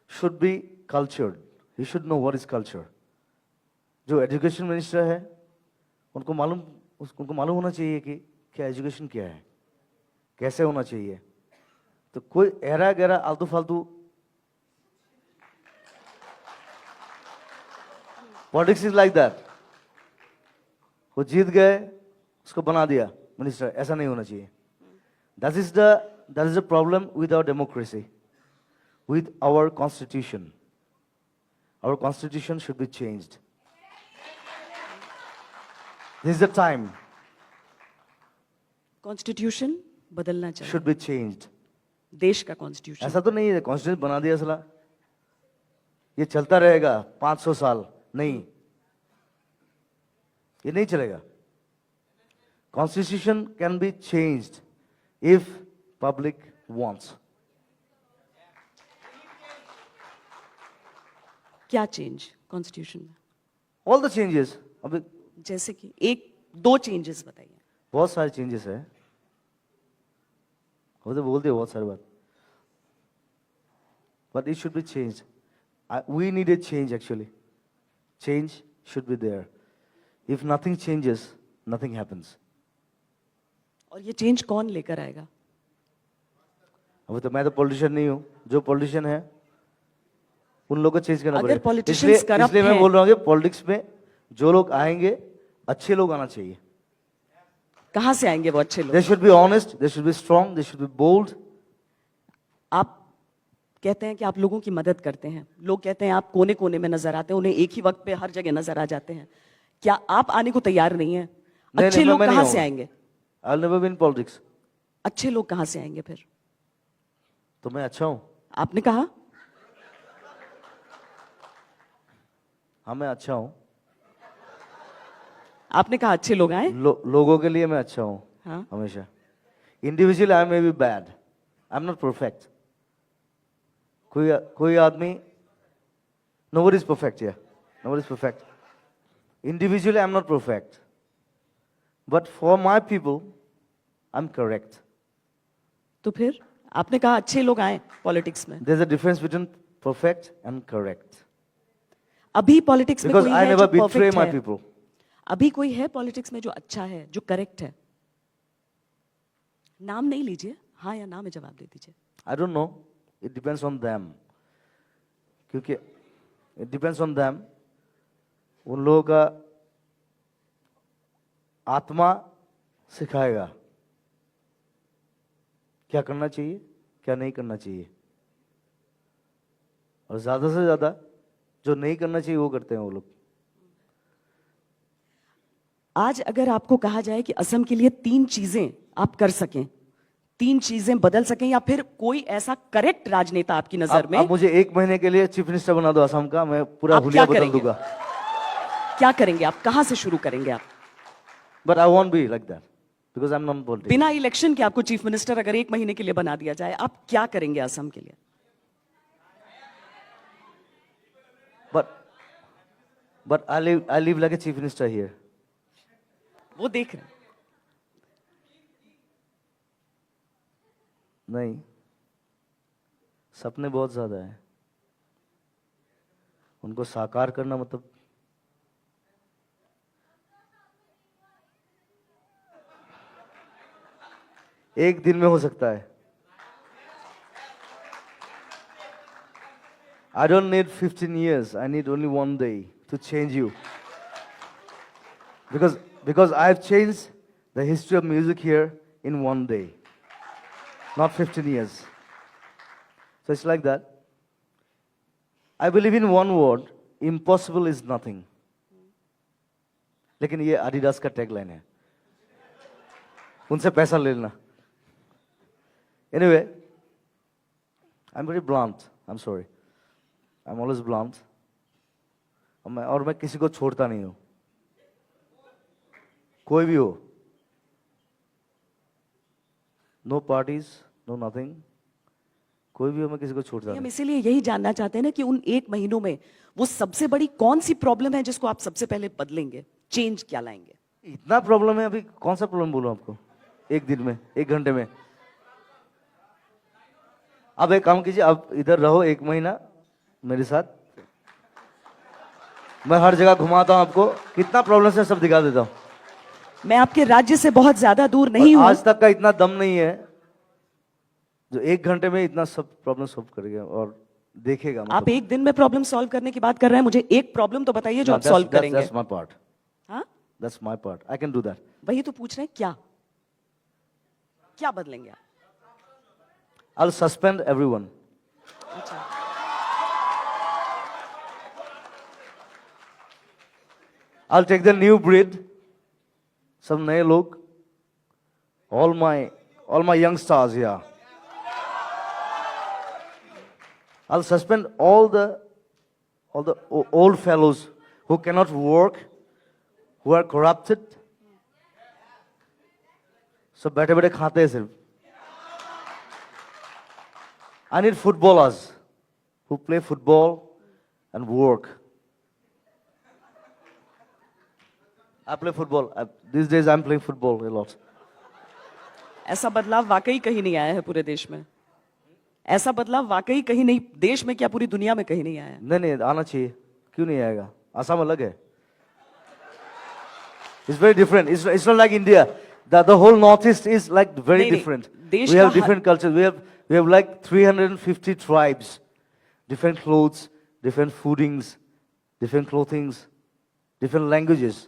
should be cultured. He should know what is culture. जो एजुकेशन मिनिस्टर है उनको मालूम होना चाहिए कि क्या एजुकेशन क्या है, कैसे होना चाहिए. तो कोई ऐरा गहरा आलतू फालतू पॉलिटिक्स इज लाइक दैट. वो जीत गए, उसको बना दिया मिनिस्टर. ऐसा नहीं होना चाहिए. That is the problem with our democracy, with our constitution. Our constitution should be changed. This is the time. Constitution बदलना चाहिए. Should be changed. देश का कॉन्स्टिट्यूशन. ऐसा तो नहीं है कॉन्स्टिट्यूशन बना दिया सला ये चलता रहेगा 500 साल. नहीं, ये नहीं चलेगा. Constitution can be changed if public wants. क्या चेंज कॉन्स्टिट्यूशन में? All the changes. अभी जैसे कि एक दो चेंजेस बताइए. बहुत सारे चेंजेस है. वो तो बोलते बहुत सारी बात. But it should be changed. We need a change actually. Change should be there. If nothing changes, nothing happens. और ये चेंज कौन लेकर आएगा? अभी तो मैं तो पॉलिटिशियन नहीं हूँ. जो पॉलिटिशियन है उन लोगों को चेंज करना अगर पड़ेगा. politicians corrupt इसलिए मैं हैं- बोल रहा हूँ कि पॉलिटिक्स में जो लोग आएंगे अच्छे लोग आना चाहिए. कहाँ से आएंगे वो अच्छे लोग? They should be honest, they should be strong, they should be bold. आप कहते हैं कि आप लोगों की मदद करते हैं. लोग कहते हैं आप कोने कोने में नजर आते हैं, उन्हें एक ही वक्त पे हर जगह नजर आ जाते हैं. क्या आप आने को तैयार नहीं है? नहीं, अच्छे नहीं, लोग मैं नहीं कहाँ से आऊंगा. आएंगे? I'll never be in politics. अच्छे लोग कहाँ से आएंगे फिर? तो मैं अच्छा हूँ. आपने कहा हाँ मैं अच्छा हूँ. आपने कहा अच्छे लोग आए. लोगों के लिए मैं अच्छा हूँ. हाँ. हमेशा. Individually I may be bad. I'm not perfect. कोई आदमी, nobody is perfect here. Nobody is perfect. Individually I'm not perfect. But for my people, I'm correct. तो फिर आपने कहा अच्छे लोग आए पॉलिटिक्स में. There's a difference between perfect and correct. अभी पॉलिटिक्स में Because कोई I है never जो betray परफेक्ट my है? people. अभी कोई है पॉलिटिक्स में जो अच्छा है, जो करेक्ट है? नाम नहीं लीजिए, हाँ या ना में जवाब दे दीजिए. I don't know. It depends on them. क्योंकि it depends on them. उन लोगों का आत्मा सिखाएगा क्या करना चाहिए, क्या नहीं करना चाहिए. और ज्यादा से ज्यादा जो नहीं करना चाहिए वो करते हैं वो लोग. आज अगर आपको कहा जाए कि असम के लिए 3 चीजें आप कर सकें, 3 चीजें बदल सकें, या फिर कोई ऐसा करेक्ट राजनेता आपकी नजर में, आप मुझे 1 महीने के लिए चीफ मिनिस्टर बना दो असम का, मैं पूरा आप हुलिया क्या बदल करेंगे? दूंगा. क्या करेंगे आप? कहां से शुरू करेंगे आप? But I won't be like that because I'm not political. बिना इलेक्शन के आपको चीफ मिनिस्टर अगर 1 महीने के लिए बना दिया जाए, आप क्या करेंगे असम के लिए? But I live like a chief minister here. वो देख रहे हैं. नहीं, सपने बहुत ज्यादा है. उनको साकार करना मतलब एक दिन में हो सकता है. I don't need 15 years. I need only 1 day to change you. Because I've changed the history of music here in 1 day. Not 15 years. So it's like that. I believe in one word, impossible is nothing. लेकिन ये Adidas का tagline है. उनसे पैसा ले लेना. Anyway, I'm very blunt. I'm sorry. I'm always blunt. और मैं किसी को छोड़ता नहीं हूं. कोई भी हो. No parties, no nothing. कोई भी हो, मैं किसी को छोड़ता हम नहीं. इसीलिए यही जानना चाहते हैं ना कि उन 1 महीनों में वो सबसे बड़ी कौन सी प्रॉब्लम है जिसको आप सबसे पहले बदलेंगे, चेंज क्या लाएंगे? इतना प्रॉब्लम है अभी. कौन सा प्रॉब्लम बोलूं आपको? एक दिन में, एक घंटे में। अब एक काम कीजिए, आप इधर रहो 1 महीना मेरे साथ, मैं हर जगह घुमाता हूं आपको, कितना प्रॉब्लम है सब दिखा देता हूं। मैं आपके राज्य से बहुत ज्यादा दूर नहीं और हूं। आज तक का इतना दम नहीं है जो 1 घंटे में इतना सब प्रॉब्लम सॉल्व करेगा और देखेगा। आप एक दिन में प्रॉब्लम सॉल्व करने की बात कर रहे हैं, मुझे एक प्रॉब्लम तो बताइए जो आप सॉल्व करेंगे। That's my part. हाँ, That's my part. I can do that. वही तो पूछ रहे हैं, क्या क्या बदलेंगे आप? I'll suspend everyone. अच्छा, I'll take the new breed. सब नए लोग, all my young stars here. I'll suspend all the old fellows who cannot work, who are corrupted. सब बैठे बैठे खाते हैं सिर्फ। I need footballers who play football and work. I play football. These days I'm playing football a lot. ऐसा बदलाव वाकई कहीं नहीं आया है पूरे देश में। ऐसा बदलाव वाकई कहीं नहीं, देश में क्या पूरी दुनिया में कहीं नहीं आया है। नहीं आना चाहिए, क्यों नहीं आएगा? असम अलग है। It's very different. It's not like India. The whole northeast is like very नहीं, different. देश We का have different cultures. We have like 350 tribes, different clothes, different foodings, different clothings, different languages.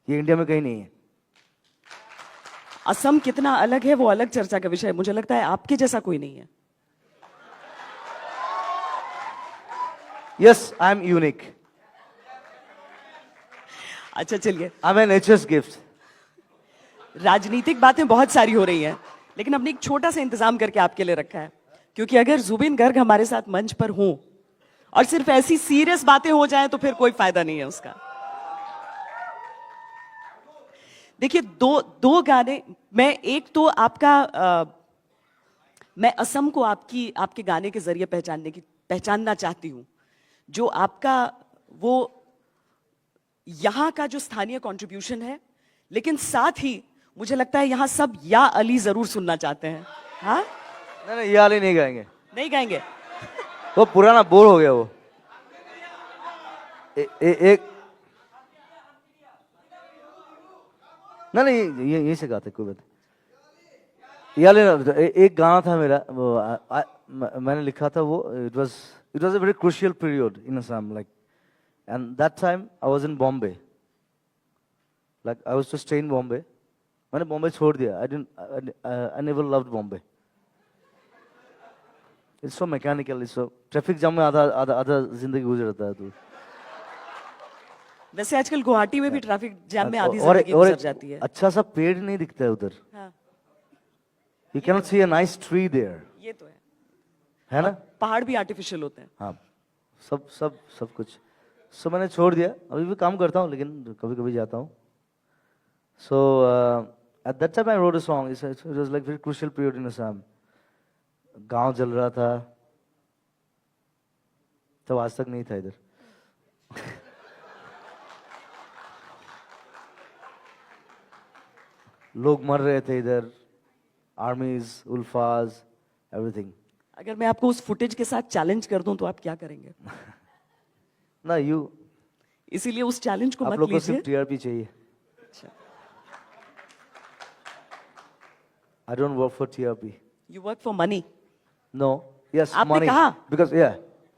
ये इंडिया में कहीं नहीं है। असम कितना अलग है वो अलग चर्चा का विषय है। मुझे लगता है आपके जैसा कोई नहीं है। Yes, I am unique. अच्छा चलिए, I'm a nature's gift. राजनीतिक बातें बहुत सारी हो रही हैं, लेकिन हमने एक छोटा सा इंतजाम करके आपके लिए रखा है, क्योंकि अगर जुबिन गर्ग हमारे साथ मंच पर हों और सिर्फ ऐसी सीरियस बातें हो जाएं तो फिर कोई फायदा नहीं है उसका। देखिए, दो गाने, मैं एक तो आपका मैं असम को आपके गाने के जरिए पहचानना चाहती हूं, जो आपका वो यहां का जो स्थानीय कंट्रीब्यूशन है, लेकिन साथ ही मुझे लगता है यहां सब या अली जरूर सुनना चाहते हैं। हाँ, नहीं ये वाली नहीं गाएंगे, नहीं गाएंगे? वो पुराना बोर हो गया वो। एक नहीं ये से गाते कोई बात। एक गाना था मेरा वो मैंने लिखा था वो, it was a very crucial period in Assam, like, and that time I was in Bombay, like I was to stay in Bombay. मैंने बॉम्बे छोड़ दिया। I never loved Bombay. It's so mechanical, it's so traffic jam में आधा जिंदगी गुजर जाता है। तो वैसे आजकल गुवाहाटी में भी ट्रैफिक जाम में आधी और जिंदगी गुजर जाती है। अच्छा सा पेड़ नहीं दिखता है उधर। हाँ, you cannot see a nice tree there, ये तो है ना? पहाड़ भी आर्टिफिशियल होते हैं। हाँ, सब कुछ। सो मैंने छोड़ दिया। अभी भी काम करता हूँ लेकिन कभी कभी जाता हूँ। So at that time I wrote a song, it was like very crucial period in Assam. गांव जल रहा था, तब आज तक नहीं था इधर। लोग मर रहे थे इधर, आर्मीज, उल्फाज, एवरीथिंग। अगर मैं आपको उस फुटेज के साथ चैलेंज कर दूं तो आप क्या करेंगे? ना यू, इसीलिए उस चैलेंज को आप मत लोग को लीजिए। सिर्फ टीआरपी चाहिए। I don't work for TRP. You work for money. No. Yes, आपने money. कहा? Because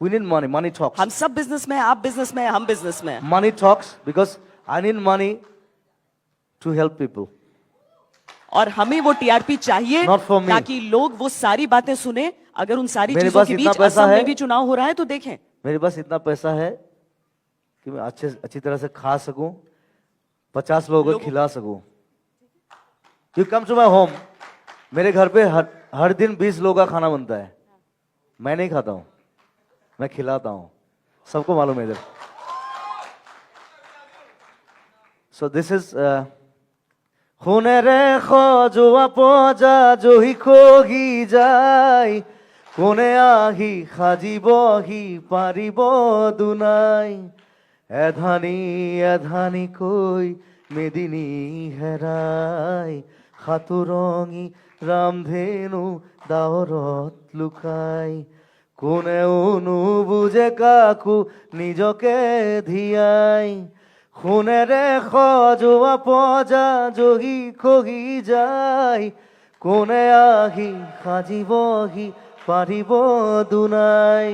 we need money. Money talks. हम सब बिजनेस में हैं, आप बिजनेस में हैं, हम बिजनेस में हैं। Money talks because I need money to help people. और हमें वो टीआरपी चाहिए Not for me. ताकि लोग वो सारी बातें सुने। अगर उन सारी मेरे चीजों पास के इतना बीच पैसा असम है। में भी चुनाव हो रहा है तो देखें। मेरे पास इतना पैसा है कि मैं अच्छी तरह से खा सकूं, 50 लोगों को खिला सकूं। You come to my home. मेरे घर पे हर दिन 20 लोगों का खाना बनता है। मैं नहीं खाता हूं, मैं खिलाता हूं। सबको मालूम है इधर। So this is খুনে রেখো জোয়া পজা জহি খোগি যাই কোনে আহি খাজিবহি পারিব দুনাই এধানি এধানি কই মেদিনী হেৰাই সাতুৰঙী ৰামধেনু ডাৱৰত লুকাই কোনেও নুবুজে কাকো নিজকে ধিয়াই সোণেৰে সজোৱা পজা জহি খহি যায় কোনে আহি সাজিবহি পাৰিব দুনাই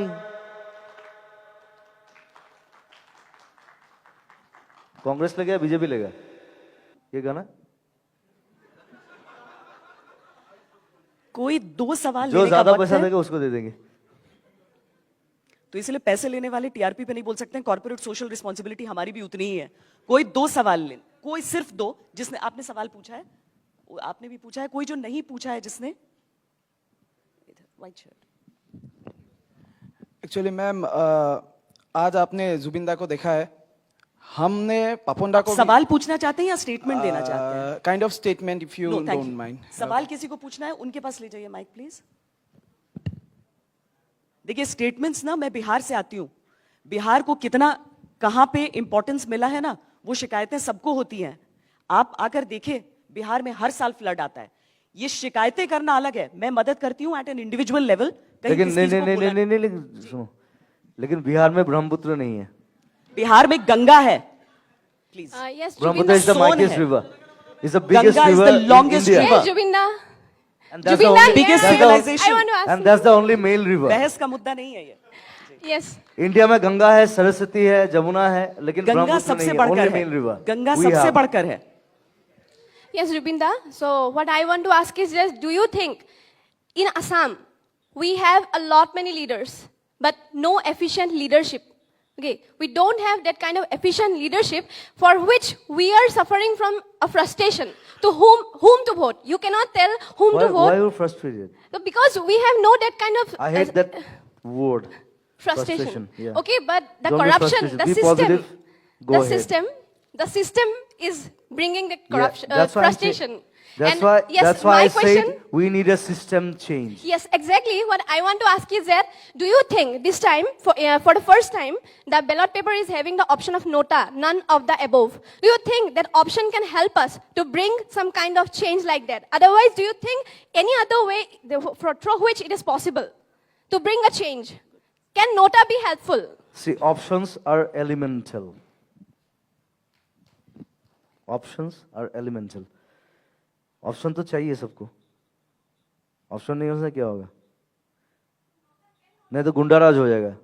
कांग्रेस लेगा या बीजेपी लेगा ये गाना कोई दो सवाल जो लेने का ज्यादा वक्त पैसा है, देगा उसको दे देंगे तो इसलिए पैसे लेने वाले टीआरपी पे नहीं बोल सकते हैं। कॉर्पोरेट सोशल रिस्पॉन्सिबिलिटी हमारी भी उतनी ही है। कोई दो सवाल ले, कोई सिर्फ दो। जिसने आपने सवाल पूछा है, आपने भी पूछा है, कोई जो नहीं पूछा है जिसने, व्हाइट शर्ट। एक्चुअली मैम आज आपने जुबिंदा को देखा है, हमने पापोंडा को सवाल पूछना चाहते हैं या स्टेटमेंट देना चाहते हैं? Kind of statement if you No, thank don't you. Mind. सवाल किसी को पूछना है, उनके पास ले जाइए माइक प्लीज। देखिए स्टेटमेंट्स ना, मैं बिहार से आती हूं, बिहार को कितना कहां पे इंपॉर्टेंस मिला है ना, वो शिकायतें सबको होती हैं। आप आकर देखें, बिहार में हर साल फ्लड आता है। ये शिकायतें करना अलग है, मैं मदद करती हूं एट एन इंडिविजुअल लेवल। लेकिन नहीं लेकिन सुनो, लेकिन बिहार में ब्रह्मपुत्र नहीं है। बिहार में गंगा है, please. Yes, Brahmaputra Jubinda. Is the Soon mightiest है। river. It's the biggest Ganga is river the in longest India. river. Yes, Jubinda. And that's the Jubinda, only- biggest that's the- civilization. I want to ask And that's the only male river. बहस का मुद्दा नहीं है ये। you. Yes. India में गंगा है, सरस्वती है, जमुना है, लेकिन गंगा ब्रह्मपुत्र सबसे नहीं है। बढ़कर Only है, male river. गंगा We सबसे have. बढ़कर है। Yes, Rubinda. So what I want to ask is just, do you think in Assam we have a lot many leaders, but no efficient leadership? Okay, we don't have that kind of efficient leadership for which we are suffering from a frustration. To whom to vote? You cannot tell whom to Why vote. are you frustrated? So because we have no that kind of I hate that word. frustration. Yeah. Okay, but the Don't be corruption, frustrated. the Be system, positive. Go ahead. the system is bringing the corruption, Yeah, that's why I'm saying- frustration. That's And why. yes, That's why my I question. said we need a system change. Yes, exactly. What I want to ask is that, do you think this time, for the first time, the ballot paper is having the option of nota, none of the above? Do you think that option can help us to bring some kind of change like that? Otherwise, do you think any other way through which it is possible to bring a change? Can nota be helpful? See, options are elemental. Options are elemental. Option तो चाहिए सबको। Option नहीं होने से क्या होगा? नहीं तो गुंडाराज हो जाएगा।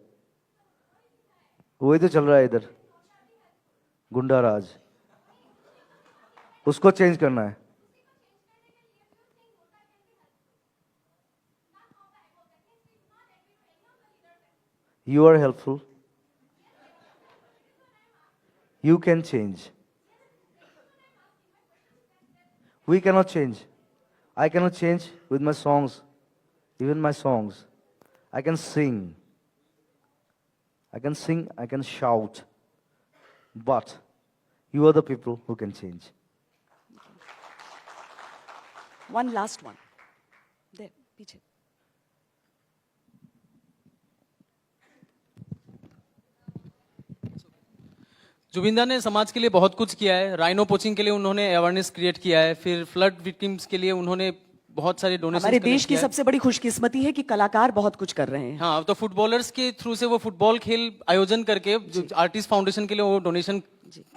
वही तो चल रहा है इधर, गुंडाराज। उसको चेंज करना है। You are helpful. You can change. We cannot change. I cannot change with my songs, even my songs. I can sing. I can shout. But you are the people who can change. One last one. There, पीछे। जुबिंदा ने समाज के लिए बहुत कुछ किया है। Rhino poaching के लिए उन्होंने अवेयरनेस क्रिएट किया है, फिर फ्लड विक्टिम्स के लिए उन्होंने बहुत सारे डोनेशन। हमारे देश की सबसे बड़ी खुशकिस्मती है कि कलाकार बहुत कुछ कर रहे हैं। हाँ, तो फुटबॉलर्स के थ्रू से वो फुटबॉल खेल आयोजन करके आर्टिस्ट फाउंडेशन के लिए वो डोनेशन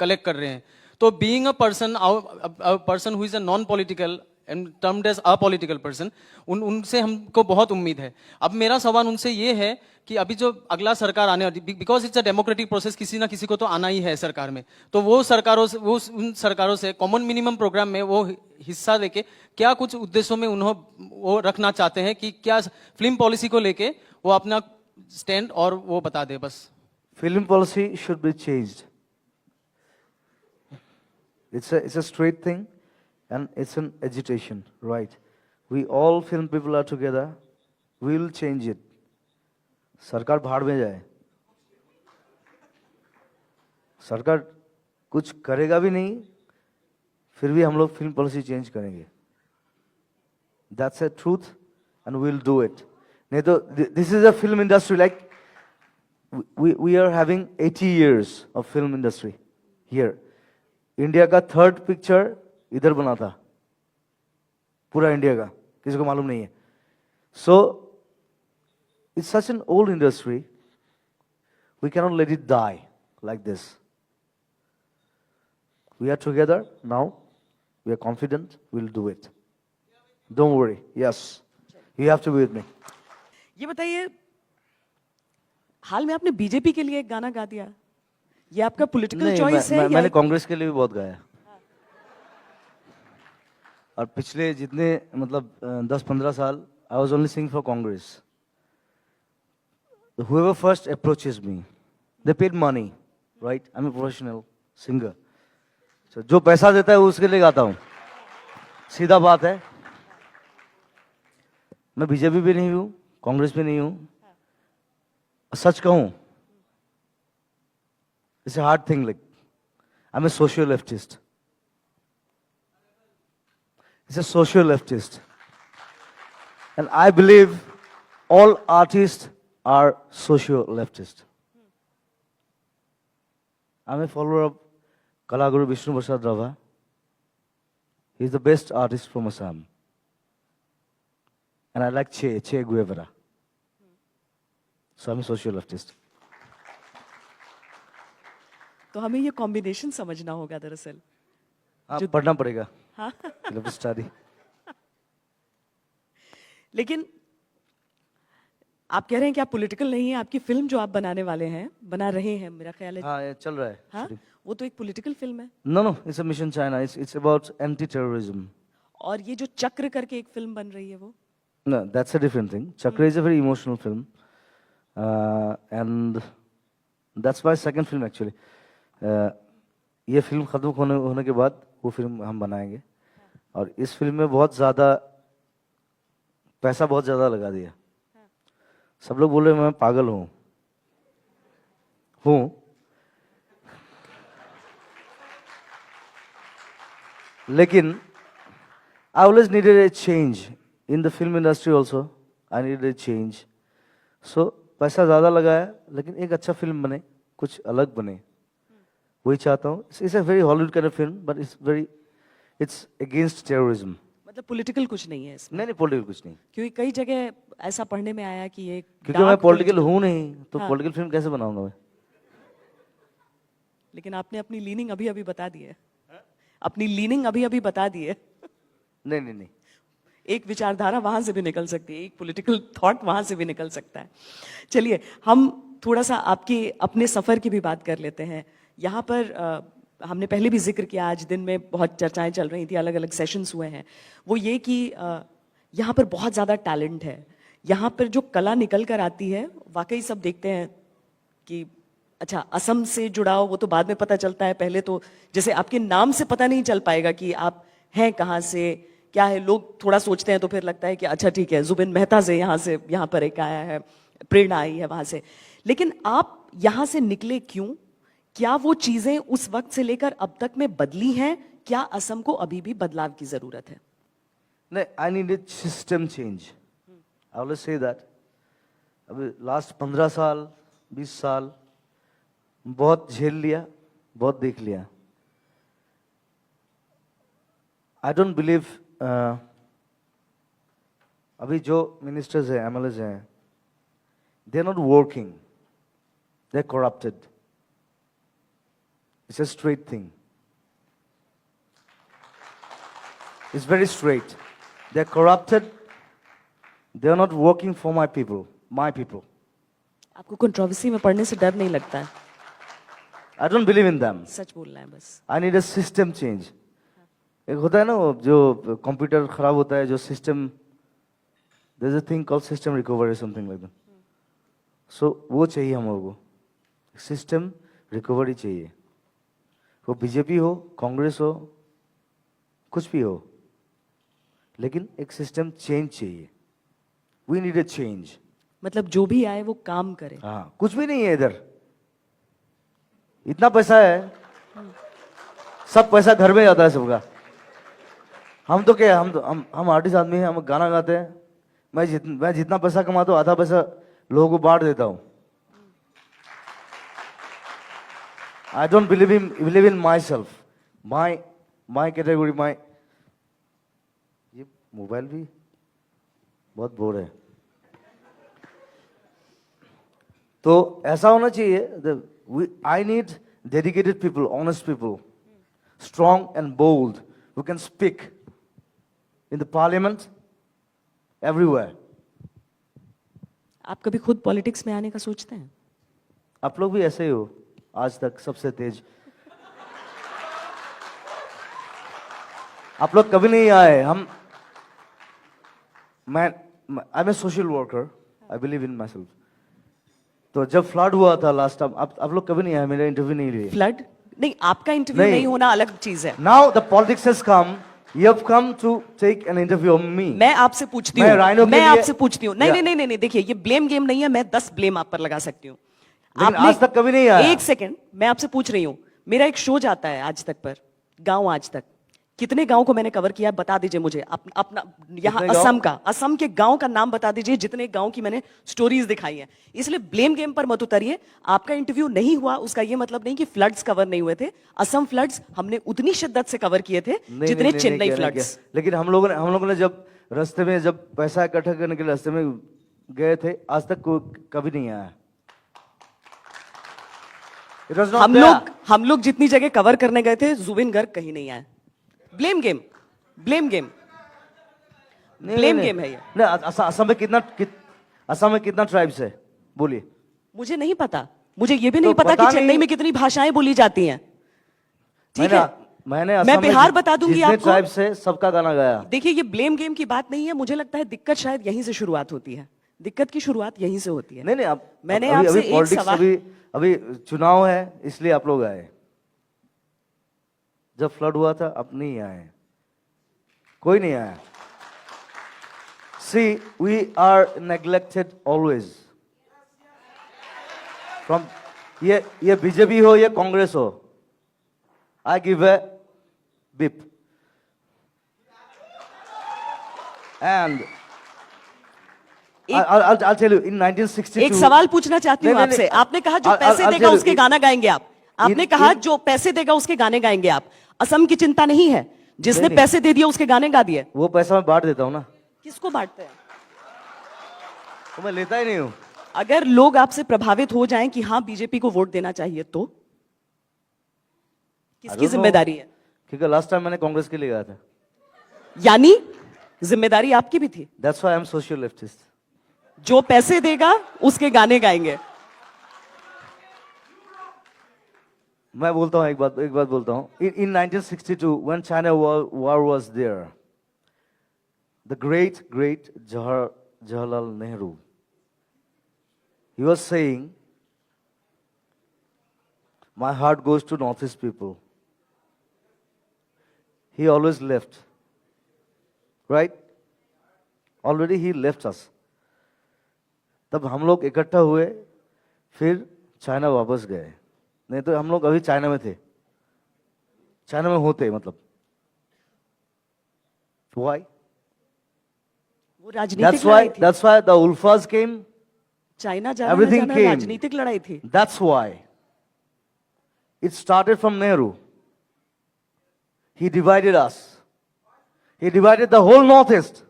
कलेक्ट कर रहे हैं। तो being a person who is a non political and termed as apolitical person, उनसे हमको बहुत उम्मीद है। अब मेरा सवाल उनसे ये है कि अभी जो अगला सरकार आने वाली, because it's a democratic process, किसी ना किसी को तो आना ही है सरकार में, तो वो उन सरकारों से कॉमन मिनिमम प्रोग्राम में वो हिस्सा लेके क्या कुछ उद्देश्यों में उन्होंने वो रखना चाहते हैं कि क्या फिल्म पॉलिसी को लेके वो अपना स्टैंड और वो बता दे बस। Film policy should be changed. It's a straight thing, and it's an agitation, right? We all film people are together. We will change it. सरकार भाड़ में जाए, सरकार कुछ करेगा भी नहीं, फिर भी हम लोग फिल्म पॉलिसी चेंज करेंगे। That's a truth, and we'll do it. नहीं तो this is a film industry like we are having 80 years of film industry here. India का थर्ड पिक्चर इधर बना था, पूरा इंडिया का, किसी को मालूम नहीं है. So it's such an old industry, we cannot let it die like this. We are together now. We are confident. We'll do it. Don't worry. Yes, you have to be with me. ये बताइए, हाल में आपने BJP के लिए एक गाना गा दिया, ये आपका पॉलिटिकल नहीं, चॉइस है या मैंने कांग्रेस के लिए भी बहुत गाया. और पिछले जितने मतलब 10-15 साल I was only singing for Congress. Whoever first approaches me, they paid money, right? I'm a professional singer. So जो पैसा देता है उसके लिए गाता हूँ, सीधा बात है. मैं बीजेपी भी नहीं हूँ, कांग्रेस भी नहीं हूँ. सच कहूँ, it's a hard thing. Like I'm a social leftist. It's a social leftist, and I believe all artists are social leftist. I'm a follower of Kalaguru Vishnu Prasad Rava. He's the best artist from Assam. And I like Che Guevara. So I'm a social leftist. तो हमें ये combination समझना होगा दरअसल. हाँ, पढ़ना पड़ेगा. हाँ. Leftist study. लेकिन आप कह रहे हैं कि आप पॉलिटिकल नहीं है, आपकी फिल्म जो आप बनाने वाले हैं, बना रहे हैं, मेरा ख्याल है. हाँ, ये चल रहा है. हाँ, वो तो एक पॉलिटिकल फिल्म है. No, it's a Mission China. It's about anti-terrorism. और ये जो चक्र करके एक फिल्म बन रही है वो. No, that's a different thing. Chakra is a very emotional film, and that's my second film actually. ये फिल्म खत्म होने के बाद वो फिल्म हम बनाएंगे, और इस फिल्म में बहुत ज़्यादा पैसा बहुत ज़्यादा लगा दिया. सब लोग बोले मैं पागल हूँ. लेकिन I always needed a change in the film industry also. I needed a change. So पैसा ज़्यादा लगाया, लेकिन एक अच्छा फिल्म बने, कुछ अलग बने, वही चाहता हूँ. It's a very Hollywood kind of film, but it's against terrorism. मतलब पॉलिटिकल कुछ नहीं है इसमें. नहीं, पॉलिटिकल कुछ नहीं. क्योंकि कई जगह ऐसा पढ़ने में आया कि ये क्योंकि मैं dark पॉलिटिकल हूँ नहीं, तो हाँ. पॉलिटिकल फिल्म कैसे बनाऊंगा मैं? लेकिन आपने अपनी लीनिंग अभी अभी बता दी है. अपनी लीनिंग अभी अभी बता दी है. नहीं. एक विचारधारा वहां से भी निकल सकती है, एक पॉलिटिकल थॉट वहां से भी निकल सकता है. चलिए हम थोड़ा सा आपके अपने सफर की भी बात कर लेते हैं. यहाँ पर हमने पहले भी जिक्र किया, आज दिन में बहुत चर्चाएं चल रही थी, अलग अलग सेशंस हुए हैं. वो ये कि यहाँ पर बहुत ज़्यादा टैलेंट है. यहाँ पर जो कला निकल कर आती है, वाकई सब देखते हैं कि अच्छा असम से जुड़ाव, वो तो बाद में पता चलता है. पहले तो जैसे आपके नाम से पता नहीं चल पाएगा कि आप हैं कहाँ से, क्या है. लोग थोड़ा सोचते हैं तो फिर लगता है कि अच्छा ठीक है, जुबिन मेहता से यहाँ पर एक आया है, प्रेरणा आई है वहाँ से. लेकिन आप यहाँ से निकले क्यों? क्या वो चीजें उस वक्त से लेकर अब तक में बदली हैं? क्या असम को अभी भी बदलाव की जरूरत है? नहीं, I needed system change. I always say that. अभी लास्ट 15 साल 20 साल बहुत झेल लिया, बहुत देख लिया. I don't believe अभी जो मिनिस्टर्स हैं, MLAs हैं, they are not working. They are corrupted. It's a straight thing. It's very straight. They are corrupted. They are not working for my people. My people. आपको controversy में पढ़ने से डर नहीं लगता है? I don't believe in them. सच बोलना है बस. I need a system change. एक होता है ना वो जो कंप्यूटर खराब होता है, जो system, there's a thing called system recovery, something like that. So वो चाहिए हम लोगों को. सिस्टम रिकवरी चाहिए. वो बीजेपी हो, कांग्रेस हो, कुछ भी हो, लेकिन एक सिस्टम चेंज चाहिए. We need a change. मतलब जो भी आए वो काम करे. हाँ, कुछ भी नहीं है इधर. इतना पैसा है, सब पैसा घर में जाता है सबका. हम तो क्या, हम आर्टिस्ट आदमी हैं, हम गाना गाते हैं. मैं जितना पैसा कमाता हूँ, आधा पैसा लोगों को बांट देता हूँ. I don't believe in myself. My category my, ये मोबाइल भी बहुत बोर है। तो ऐसा होना चाहिए, I need dedicated people, honest people, strong and bold, who can speak in the parliament everywhere. आप कभी खुद पॉलिटिक्स में आने का सोचते हैं? आप लोग भी ऐसे ही हो, आज तक सबसे तेज। आप लोग कभी नहीं आए। I am a social worker, I believe in my self. तो जब फ्लड हुआ था लास्ट टाइम, आप लोग कभी नहीं आए, मेरा इंटरव्यू नहीं लिए। फ्लड नहीं, आपका इंटरव्यू नहीं होना अलग चीज है। Now the politics has come, you have come to take an interview of me. मैं आपसे पूछती मैं हूँ, राइनो के मैं लिए- आपसे पूछती हूँ, नहीं Yeah. नहीं नहीं नहीं, देखिए ये ब्लेम गेम नहीं है, मैं 10 ब्लेम आप पर लगा सकती हूँ। लेकिन आज तक कभी नहीं आया। एक सेकंड, मैं आपसे पूछ रही हूँ, मेरा एक शो जाता है आज तक पर, गांव आज तक, कितने गांव को मैंने कवर किया है बता दीजिए मुझे। अपना यहाँ कितने असम गाँव? का, असम के गांव का नाम बता दीजिए, जितने गांव की मैंने स्टोरीज दिखाई हैं। इसलिए ब्लेम गेम पर मत उतरिए। आपका इंटरव्यू नहीं हुआ उसका ये मतलब नहीं कि फ्लड्स कवर नहीं हुए थे। असम फ्लड्स हमने उतनी शिद्दत से कवर किए थे नहीं, जितने नहीं, नहीं, चेन्नई नहीं किया, नहीं फ्लड्स। किया। लेकिन हम लोगों ने जब रास्ते में जब पैसा इकट्ठा करने के लिए रास्ते में गए थे, आज तक कभी नहीं आया। It was not there. हम लोग जितनी जगह कवर करने गए थे, जुबिन गर्ग कहीं नहीं आए। ब्लेम गेम, ब्लेम गेम, नहीं, ब्लेम नहीं, गेम है ये। नहीं, असम में कितना ट्राइब्स है बोलिए? मुझे नहीं पता, मुझे ये भी नहीं तो पता पता कि चेन्नई नहीं। में कितनी भाषाएं बोली जाती हैं। ठीक है, मैंने मैं बिहार बता दूंगी जितने आपको। ट्राइब्स है सबका गाना गाया। देखिए ये ब्लेम गेम की बात नहीं है, मुझे लगता है दिक्कत शायद यहीं से शुरुआत होती है। दिक्कत की शुरुआत यहीं से होती है। नहीं नहीं, अब मैंने अभी आपसे अभी एक पॉलिटिक्स सवाल- अभी चुनाव है, इसलिए आप लोग आए। जब फ्लड हुआ था अब नहीं आए, कोई नहीं आया। See, we are neglected always. From ये बीजेपी हो या कांग्रेस हो, I give a beep. And I'll tell you, in 1962. एक सवाल पूछना चाहती हूँ नहीं, नहीं, आपसे। नहीं, आपने कहा जो I'll पैसे tell देगा you, उसके गाना गाएंगे आप। आपने कहा जो पैसे देगा उसके गाने गाएंगे आप। असम की चिंता नहीं है, जिसने नहीं। पैसे दे दिए उसके गाने गा दिए। वो पैसा मैं बांट देता हूँ ना, किसको बांटते हैं? वो मैं लेता ही नहीं हूँ। अगर लोग आपसे प्रभावित हो जाएं कि हाँ बीजेपी को वोट देना चाहिए, तो I किसकी don't know. जिम्मेदारी है? क्योंकि लास्ट टाइम मैंने कांग्रेस के लिए गया था। यानी जिम्मेदारी आपकी भी थी। That's why I'm social leftist. जो पैसे देगा उसके गाने गाएंगे। मैं बोलता हूँ एक बात बोलता हूँ। In 1962, when China war was there, the great Jawaharlal Nehru, he was saying, my heart goes to Northeast people. He always left, right? Already he left us. तब हम लोग इकट्ठा हुए, फिर चाइना वापस गए। नहीं तो हम लोग अभी चाइना में थे, चाइना में होते मतलब। Why? वो राजनीतिक लड़ाई थी। That's why the Ulfas came. China जाना न Everything जाना came. राजनीतिक लड़ाई थी। That's why. It started from Nehru. He divided us. He divided the whole Northeast.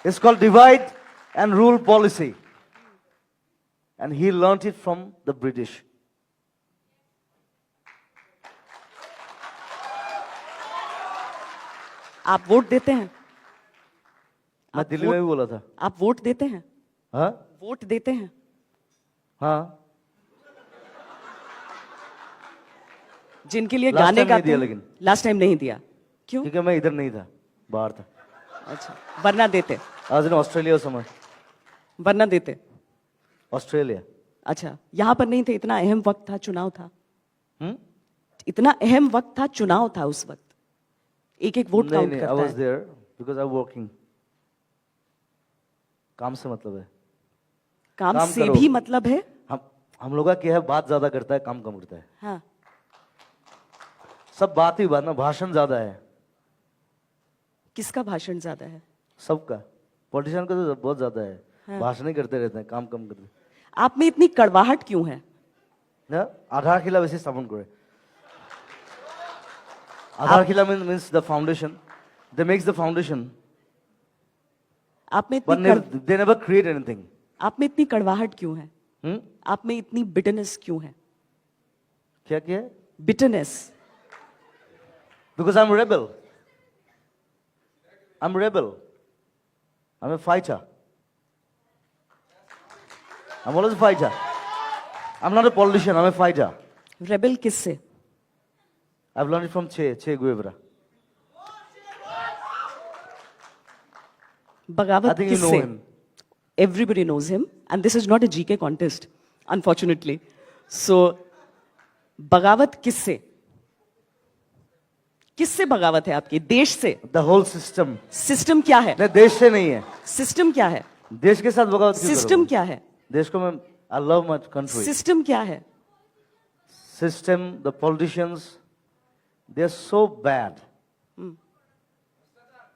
It's called divide and rule policy. And he learnt it from the British. आप vote देते हैं? मैं आप दिल्ली वोट- में भी बोला था। आप वोट देते हैं? हाँ वोट देते हैं? हाँ, जिनके लिए Last गाने time नहीं गाते दिया हैं? लेकिन। लास्ट टाइम नहीं दिया, क्यों? क्योंकि मैं इधर नहीं था, बाहर था। अच्छा, वरना देते? आज इन ऑस्ट्रेलिया समय, वरना देते? ऑस्ट्रेलिया। अच्छा, यहां पर नहीं थे, इतना अहम वक्त था, चुनाव था। हम्म? इतना अहम वक्त था, चुनाव था उस वक्त। एक एक वोट नहीं काउंट नहीं, करता I was है। there because I'm working. काम से मतलब है। काम काम से करो। भी मतलब है। हम लोग का क्या है, बात ज्यादा करता है, काम कम करता है। हाँ, सब बात ही बात में, भाषण ज्यादा है किसका भाषण ज्यादा है? सबका। पॉलिटिशियन का तो बहुत ज्यादा है, हाँ। भाषण ही करते रहते हैं, काम कम करते हैं। आप में इतनी कड़वाहट क्यों है? ना आधार खिला वैसे स्थापन करे। Adharkila means the foundation. They makes the foundation, आप में but they never create anything. आप में इतनी कड़वाहट क्यों है? Hmm? आप में इतनी बिटरनेस क्यों है? क्या क्या है? Bitterness. Because I'm a rebel. I'm a rebel. I'm a fighter. I'm always a fighter. I'm not a politician, I'm a fighter. Rebel किससे? I've learned it from Che Guevara. I बगावत think you know किससे? him. Everybody knows him, and this is not a GK contest, unfortunately. So, बगावत किससे? किससे बगावत है आपकी? देश से? The whole system. सिस्टम क्या है? नहीं, देश से नहीं है. सिस्टम क्या है? देश के साथ बगावत क्यों सिस्टम करोगे? क्या है? देश को मैं I love my country. System क्या है? System, the politicians, they're so bad.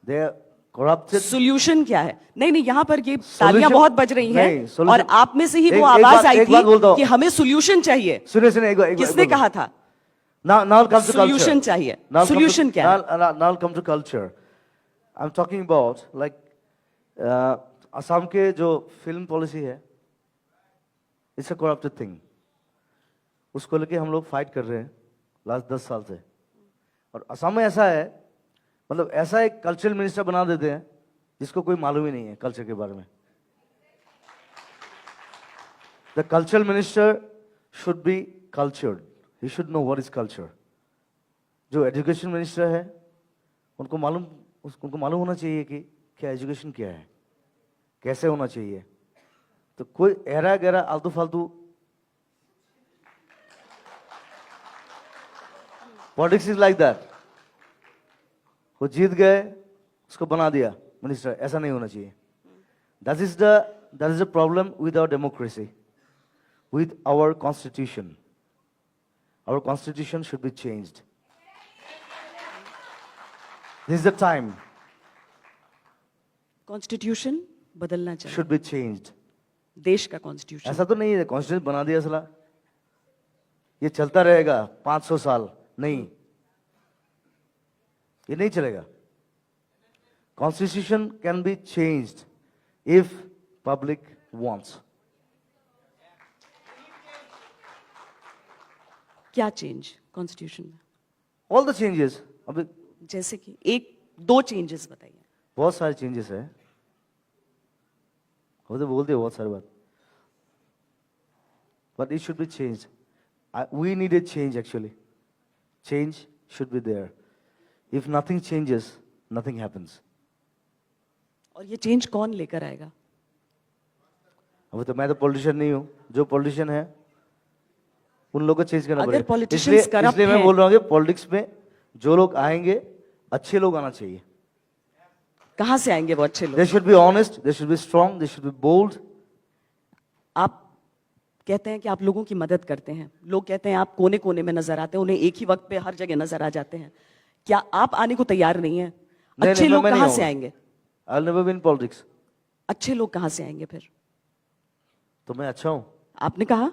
They're corrupted. Solution क्या है? नहीं नहीं, यहाँ पर ये तालियां बहुत बज रही नहीं, हैं solution- और आप में से ही वो एक आवाज बात- आई एक बात बोलता थी हूं। कि हमें सोल्यूशन चाहिए. सुनिए एक बार किसने कहा था? Now I'll come to culture. Solution चाहिए. Now I'll come Solution to- क्या है? now I'll come to culture. I'm talking about like Assam के जो फिल्म पॉलिसी है, it's a corrupted thing. उसको लेके हम लोग फाइट कर रहे हैं लास्ट 10 साल से. और असम में ऐसा है, मतलब ऐसा एक कल्चरल मिनिस्टर बना देते हैं जिसको कोई मालूम ही नहीं है कल्चर के बारे में. The cultural minister should be cultured. He should know what is culture. जो एजुकेशन मिनिस्टर है उनको मालूम होना चाहिए कि क्या एजुकेशन क्या है, कैसे होना चाहिए. तो कोई ऐरा गहरा आलतू फालतू पॉलिटिक्स इज लाइक दैट. वो जीत गए, उसको बना दिया मिनिस्टर. ऐसा नहीं होना चाहिए. That is the problem with our democracy, with our constitution. Our constitution should be changed. This is the time. Constitution बदलना चाहिए. Should be changed. देश का कॉन्स्टिट्यूशन. ऐसा तो नहीं है कॉन्स्टिट्यूशन बना दिया सला ये चलता रहेगा 500 साल. नहीं, ये नहीं चलेगा. Constitution can be changed if public wants. क्या चेंज कॉन्स्टिट्यूशन में? All the changes. अभी जैसे कि एक दो चेंजेस बताइए. बहुत सारे चेंजेस है. वो तो बोलते हैं बहुत सारी बात. But it should be changed. We need a change actually. Change should be there. If nothing changes, nothing happens. और ये चेंज कौन लेकर आएगा? अब तो मैं तो पॉलिटिशियन नहीं हूँ. जो पॉलिटिशियन है उन लोगों को चेंज करना अगर पड़ेगा. politicians corrupt इसलिए मैं हैं- बोल रहा हूँ कि पॉलिटिक्स में जो लोग आएंगे अच्छे लोग आना चाहिए. कहां से आएंगे वो अच्छे लोग? They should be honest, they should be strong, they should be bold. आप कहते हैं कि आप लोगों की मदद करते हैं. लोग कहते हैं आप कोने कोने में नजर आते हैं, उन्हें एक ही वक्त पे हर जगह नजर आ जाते हैं. क्या आप आने को तैयार नहीं है? नहीं, अच्छे नहीं, लोग मैं नहीं कहां से आऊंगा. आएंगे? I'll never be in politics. अच्छे लोग कहां से आएंगे फिर? तो मैं अच्छा हूँ. आपने कहा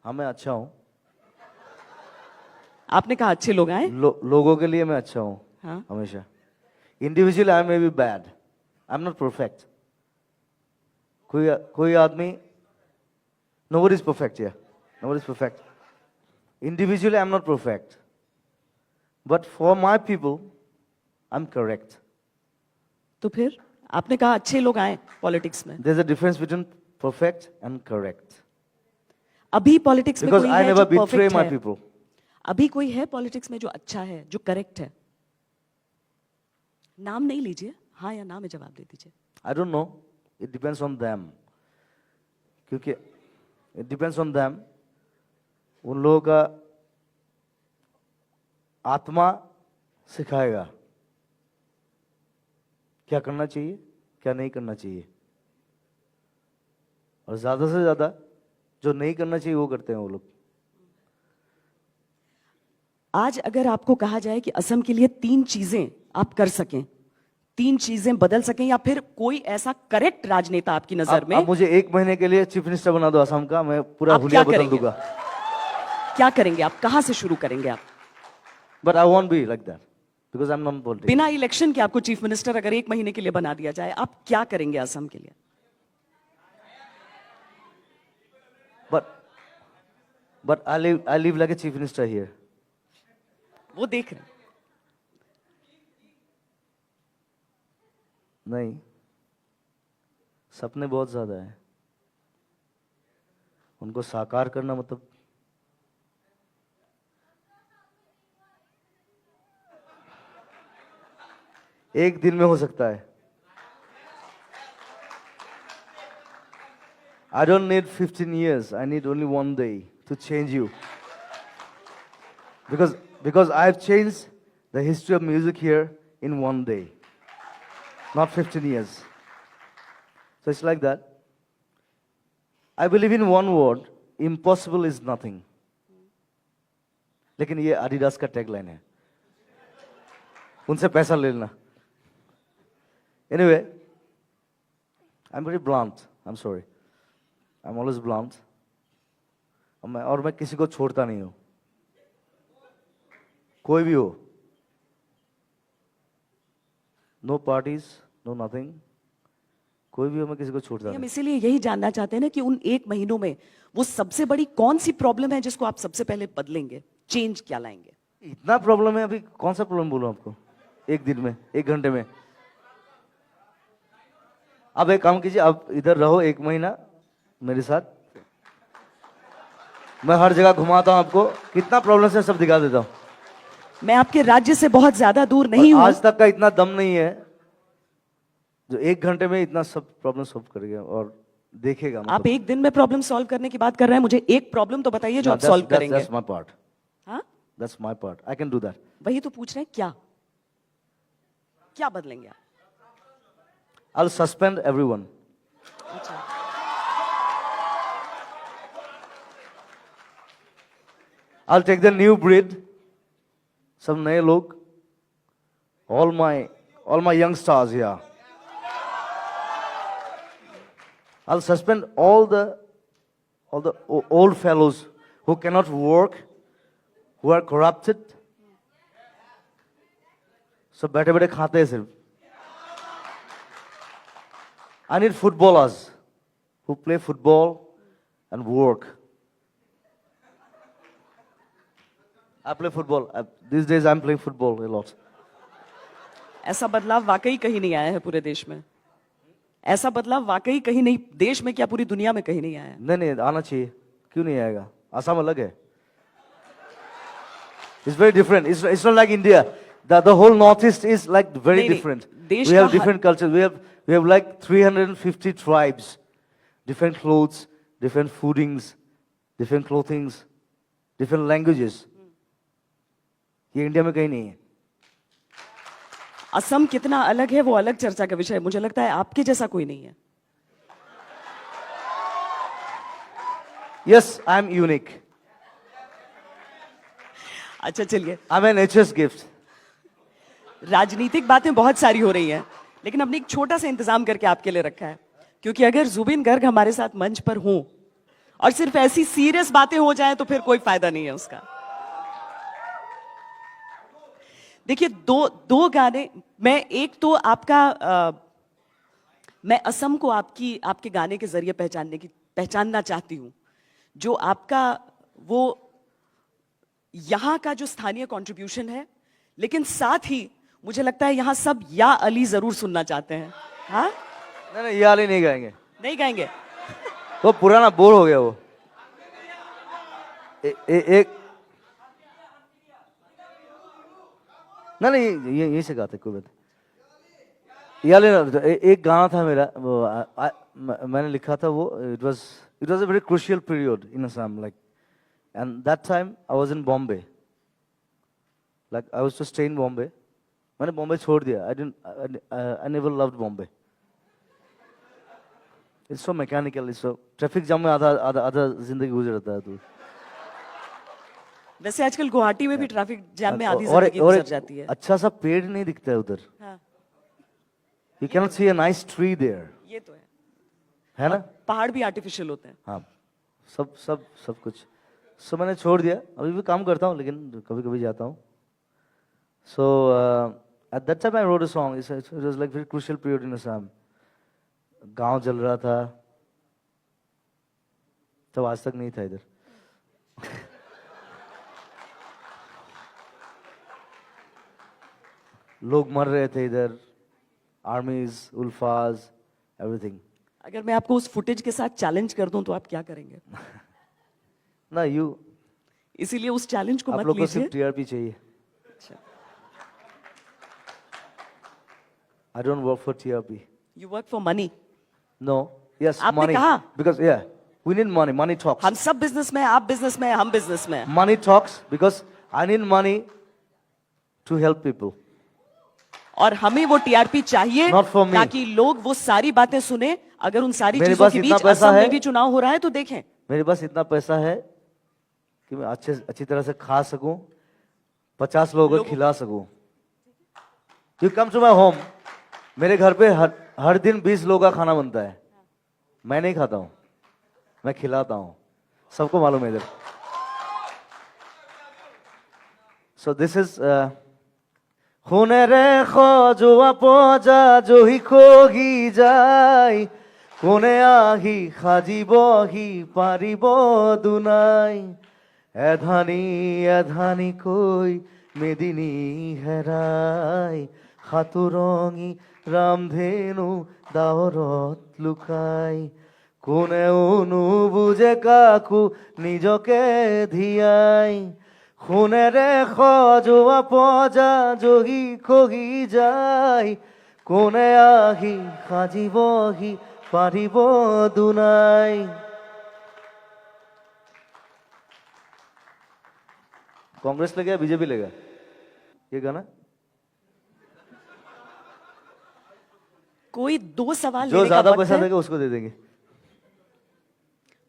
हाँ मैं अच्छा हूँ. आपने कहा अच्छे लोग आए. लोगों के लिए मैं अच्छा हूँ. हाँ. हमेशा. Individual I may be bad. I am not perfect. कोई आदमी nobody is perfect here. Nobody is perfect. Individually, I'm not perfect. But for my people, I'm correct. तो फिर आपने कहा अच्छे लोग आए पॉलिटिक्स में. There's a difference between perfect and correct. अभी पॉलिटिक्स में Because कोई I है never जो betray परफेक्ट my है? people. अभी कोई है पॉलिटिक्स में जो अच्छा है, जो करेक्ट है? नाम नहीं लीजिए, हाँ या ना में जवाब दे दीजिए. I don't know. It depends on them. क्योंकि it depends on them. उन लोगों का आत्मा सिखाएगा क्या करना चाहिए, क्या नहीं करना चाहिए. और ज्यादा से ज्यादा जो नहीं करना चाहिए वो करते हैं वो लोग. आज अगर आपको कहा जाए कि असम के लिए 3 चीजें आप कर सकें, 3 चीजें बदल सकें, या फिर कोई ऐसा करेक्ट राजनेता आपकी नजर में, आप मुझे 1 महीने के लिए चीफ मिनिस्टर बना दो असम का, मैं पूरा आप हुलिया क्या बदल करेंगे? दूंगा. क्या करेंगे आप, कहां से शुरू करेंगे आप? But I won't be like that because I'm not political. बिना इलेक्शन के आपको चीफ मिनिस्टर अगर 1 महीने के लिए बना दिया जाए, आप क्या करेंगे असम के लिए? But I live like a chief minister here. वो देख रहे हैं। नहीं, सपने बहुत ज्यादा है, उनको साकार करना मतलब एक दिन में हो सकता है। I don't need 15 years. I need only one day to change you. Because I've changed the history of music here in one day, not 15 years. So it's like that. I believe in one word, impossible is nothing. लेकिन ये Adidas का tagline है, उनसे पैसा ले लेना। Anyway, I'm very blunt. I'm sorry. I'm always blunt. और मैं किसी को छोड़ता नहीं हूं, कोई भी हो। No parties, no nothing. कोई भी हो, मैं किसी को छोड़ता हम नहीं। इसीलिए यही जानना चाहते हैं ना कि उन 1 महीनों में वो सबसे बड़ी कौन सी प्रॉब्लम है जिसको आप सबसे पहले बदलेंगे, चेंज क्या लाएंगे? इतना प्रॉब्लम है, अभी कौन सा प्रॉब्लम बोलूं आपको? एक दिन में, 1 घंटे में। अब एक काम कीजिए, आप इधर रहो 1 महीना मेरे साथ, मैं हर जगह घुमाता हूं आपको, कितना प्रॉब्लम है सब दिखा देता हूं। मैं आपके राज्य से बहुत ज्यादा दूर नहीं और हूं। आज तक का इतना दम नहीं है जो 1 घंटे में इतना सब प्रॉब्लम सॉल्व करेगा और देखेगा। आप 1 दिन में प्रॉब्लम सॉल्व करने की बात कर रहे हैं, मुझे एक प्रॉब्लम तो बताइए जो आप सॉल्व करेंगे। That's my part. हाँ, That's my part. I can do that. वही तो पूछ रहे हैं, क्या क्या बदलेंगे आप? I'll suspend everyone. I'll take the new breed, some नए लोग, all my young stars here. I'll suspend all the old fellows who cannot work, who are corrupted. सब बैठे बैठे खाते हैं सिर्फ। I need footballers who play football and work. I play football. These days I'm playing football a lot. ऐसा बदलाव वाकई कहीं नहीं आया है पूरे देश में। ऐसा बदलाव वाकई कहीं नहीं, देश में क्या पूरी दुनिया में कहीं नहीं आया है। नहीं आना चाहिए, क्यों नहीं आएगा? असम अलग है। It's very different. It's not like India. The whole Northeast is like very नहीं, different. देश We have का different cultures. We have like 350 tribes, different clothes, different foodings, different clothings, different languages. ये इंडिया में कहीं नहीं है। असम कितना अलग है वो अलग चर्चा का विषय है। मुझे लगता है आपके जैसा कोई नहीं है। Yes, I am unique. अच्छा चलिए, I'm a nature's gift. राजनीतिक बातें बहुत सारी हो रही हैं, लेकिन हमने एक छोटा सा इंतजाम करके आपके लिए रखा है, क्योंकि अगर जुबिन गर्ग हमारे साथ मंच पर हों और सिर्फ ऐसी सीरियस बातें हो जाएं तो फिर कोई फायदा नहीं है उसका। देखिए, दो गाने, मैं एक तो आपका मैं असम को आपके गाने के जरिए पहचानना चाहती हूं, जो आपका वो यहां का जो स्थानीय कंट्रीब्यूशन है, लेकिन साथ ही मुझे लगता है यहां सब या अली जरूर सुनना चाहते हैं। हाँ, नहीं ये वाली नहीं गाएंगे। नहीं गाएंगे? वो पुराना बोर हो गया वो। एक नहीं यहीं से गाते कोई बात। एक गाना था मेरा, मैंने लिखा था वो, it was a very crucial period in Assam, like, and that time I was in Bombay, like I was to stay in Bombay. मैंने बॉम्बे छोड़ दिया। I never loved Bombay. It's so mechanical, it's so traffic jam में आधा जिंदगी गुजर जाता है। तो वैसे आजकल गुवाहाटी में भी ट्रैफिक जैम में आधी और जिंदगी गुजर जाती है। अच्छा सा पेड़ नहीं दिखता है उधर। हाँ, you cannot see a nice tree there, ये तो है। है ना? पहाड़ भी आर्टिफिशियल होते हैं। हाँ, सब कुछ। सो मैंने छोड़ दिया, अभी भी काम करता हूँ लेकिन कभी कभी जाता हूँ. So at that time I wrote a song, it was like very crucial period in Assam. गांव जल रहा था, तब आज तक नहीं था इधर. लोग मर रहे थे इधर, आर्मीज, उल्फाज, एवरीथिंग. अगर मैं आपको उस फुटेज के साथ चैलेंज कर दूं तो आप क्या करेंगे? ना यू, इसीलिए उस चैलेंज को आप मत लोग को लीजिए. सिर्फ टीआरपी चाहिए. अच्छा. I don't work for TRP. You work for money. No, yes, आपने money. कहा? Because yeah, we need money. Money talks. हम सब बिजनेस में हैं, आप बिजनेस में हैं, हम बिजनेस में हैं. Money talks because I need money to help people. और हमें वो टीआरपी चाहिए Not for me. ताकि लोग वो सारी बातें सुने. अगर उन सारी मेरे चीजों पास के इतना बीच पैसा असम है। में भी चुनाव हो रहा है तो देखें. मेरे पास इतना पैसा है कि मैं अच्छी तरह से खा सकूं, 50 लोगों को खिला सकूं. You come to my home, मेरे घर पे हर दिन 20 लोगों का खाना बनता है. मैं नहीं खाता हूं, मैं खिलाता हूं. सबको मालूम है इधर. So this is খুনে রেখো জোয়া পজা জহি খগি যাই কোনে আহি খাজিবহি পারিব দুনাই এধানি কই মেদিনী হেরাই হাতুরঙি রামধেনু দাওরত লুকাই কোনে অনু বুঝে কাকু নিজকে ধিয়াই খুনে রেখো জোয়া পজা জহি খগি যাই কোনে আহি খাজিবহি পারিব দুনাই. कांग्रेस ले गया, बीजेपी ले गया ये गाना. कोई दो सवाल जो लेने का ज्यादा वक्त पैसा है, देगा उसको दे देंगे.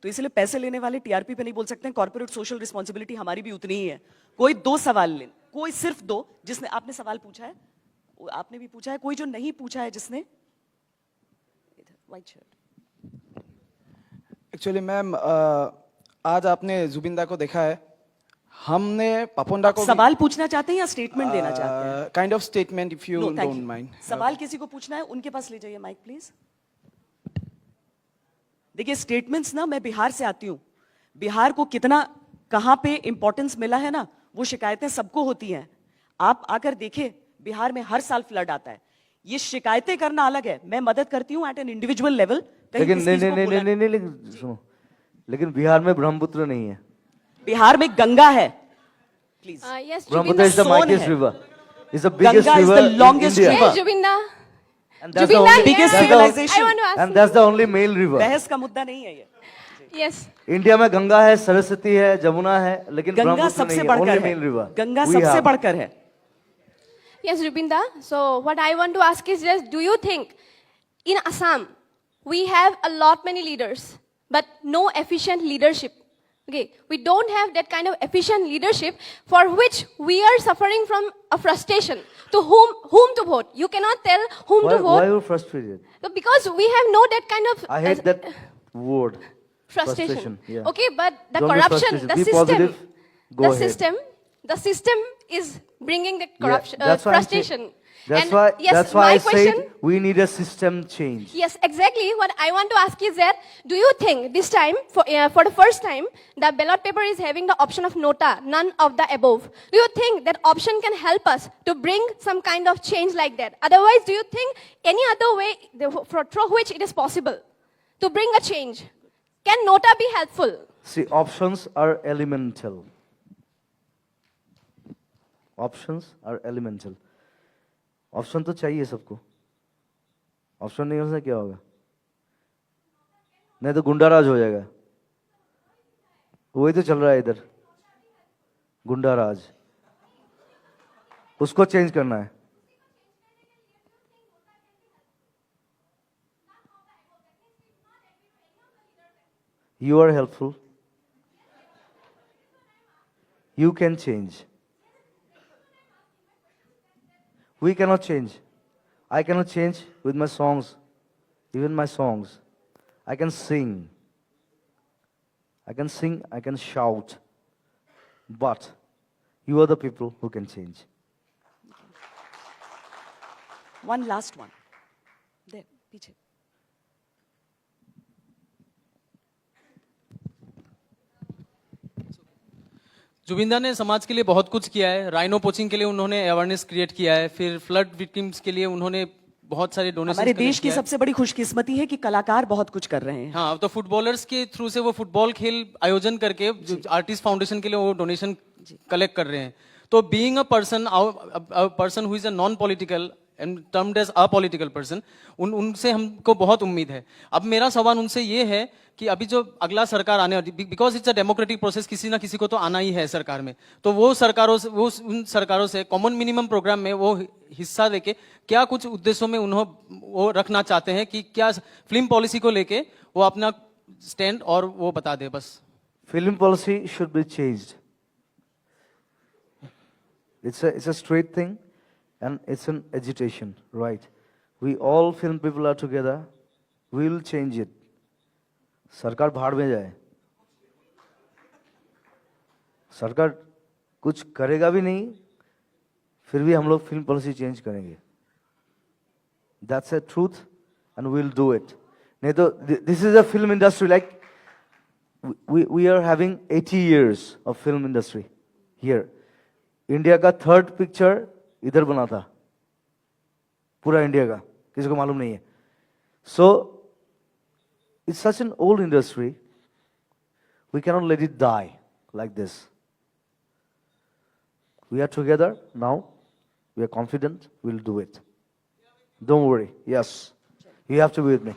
तो इसलिए पैसे लेने वाले टीआरपी पे नहीं बोल सकते हैं. कॉर्पोरेट सोशल रिस्पॉन्सिबिलिटी हमारी भी उतनी ही है. कोई दो सवाल ले, कोई सिर्फ दो. जिसने आपने सवाल पूछा है, आपने भी पूछा है. कोई जो नहीं पूछा है जिसने, व्हाइट शर्ट. एक्चुअली मैम आज आपने जुबिंदा को देखा है, हमने पापोंडा को सवाल पूछना चाहते हैं या स्टेटमेंट देना चाहते हैं? Kind of statement if you No, thank don't you. Mind. सवाल किसी को पूछना है उनके पास ले जाइए माइक प्लीज. देखिए स्टेटमेंट्स ना, मैं बिहार से आती हूं. बिहार को कितना कहां पे इंपॉर्टेंस मिला है ना, वो शिकायतें सबको होती हैं. आप आकर देखें, बिहार में हर साल फ्लड आता है. ये शिकायतें करना अलग है, मैं मदद करती हूं एट एन इंडिविजुअल लेवल. लेकिन नहीं लेकिन सुनो, लेकिन बिहार में ब्रह्मपुत्र नहीं है. बिहार में गंगा है. Please. Yes, Brahmaputra is the Soon mightiest है. river. It's the biggest Ganga is river the in longest India. river. Yes, Jubinda. And that's the Jubinda, only- biggest that's the- civilization. I want to ask. And that's the only male river. बहस का मुद्दा नहीं है ये. Yes. India में गंगा है, सरस्वती है, जमुना है, लेकिन गंगा ब्रह्मपुत्र सबसे नहीं है. बढ़कर Only है. male river. गंगा We सबसे have. बढ़कर है. Yes, Rupinda. So what I want to ask is just, do you think in Assam we have a lot many leaders, but no efficient leadership? Okay, we don't have that kind of efficient leadership for which we are suffering from a frustration. To whom to vote? You cannot tell whom Why to vote. are you frustrated? So because we have no that kind of I hate that word. frustration. Yeah. Okay, but the Don't be corruption, frustrated. the Be system, positive. Go ahead. the system is bringing the corruption, Yeah, that's why I'm saying- frustration. That's And why. yes, That's why my I question. said we need a system change. Yes, exactly. What I want to ask is that, do you think this time, for the first time, the ballot paper is having the option of nota, none of the above? Do you think that option can help us to bring some kind of change like that? Otherwise, do you think any other way through which it is possible to bring a change? Can nota be helpful? See, options are elemental. Options are elemental. Option तो चाहिए सबको. Option नहीं होने से क्या होगा? नहीं तो गुंडा राज हो जाएगा. वही तो चल रहा है इधर, गुंडा राज. उसको चेंज करना है. You are helpful. You can change. We cannot change. I cannot change with my songs, even my songs. I can sing. I can sing, I can shout, but you are the people who can change. One last one. There, पीछे. जुबिंदा ने समाज के लिए बहुत कुछ किया है। Rhino poaching के लिए उन्होंने अवेयरनेस क्रिएट किया है। फिर फ्लड विक्टिम्स के लिए उन्होंने बहुत सारे डोनेशन। हमारे देश की सबसे बड़ी खुशकिस्मती है कि कलाकार बहुत कुछ कर रहे हैं। हाँ, तो फुटबॉलर्स के थ्रू से वो फुटबॉल खेल आयोजन करके आर्टिस्ट फाउंडेशन के लिए वो डोनेशन कलेक्ट कर रहे हैं। तो being a person who is a non political and termed as apolitical person, उनसे हमको बहुत उम्मीद है। अब मेरा सवाल उनसे ये है कि अभी जो अगला सरकार आने वाली, because it's a democratic process, किसी ना किसी को तो आना ही है सरकार में, तो वो उन सरकारों से कॉमन मिनिमम प्रोग्राम में वो हिस्सा लेके क्या कुछ उद्देश्यों में वो रखना चाहते हैं कि क्या फिल्म पॉलिसी को लेके वो अपना स्टैंड और वो बता दे बस। Film policy should be changed. It's a straight thing, and it's an agitation, right? We all film people are together. We will change it. सरकार भाड़ में जाए, सरकार कुछ करेगा भी नहीं, फिर भी हम लोग फिल्म पॉलिसी चेंज करेंगे. That's a truth, and we'll do it. नहीं तो this is a film industry, like we are having 80 years of film industry here. India का थर्ड पिक्चर इधर बना था, पूरा इंडिया का, किसी को मालूम नहीं है. So it's such an old industry, we cannot let it die like this. We are together now, we are confident, we'll do it. Don't worry. Yes, you have to be with me.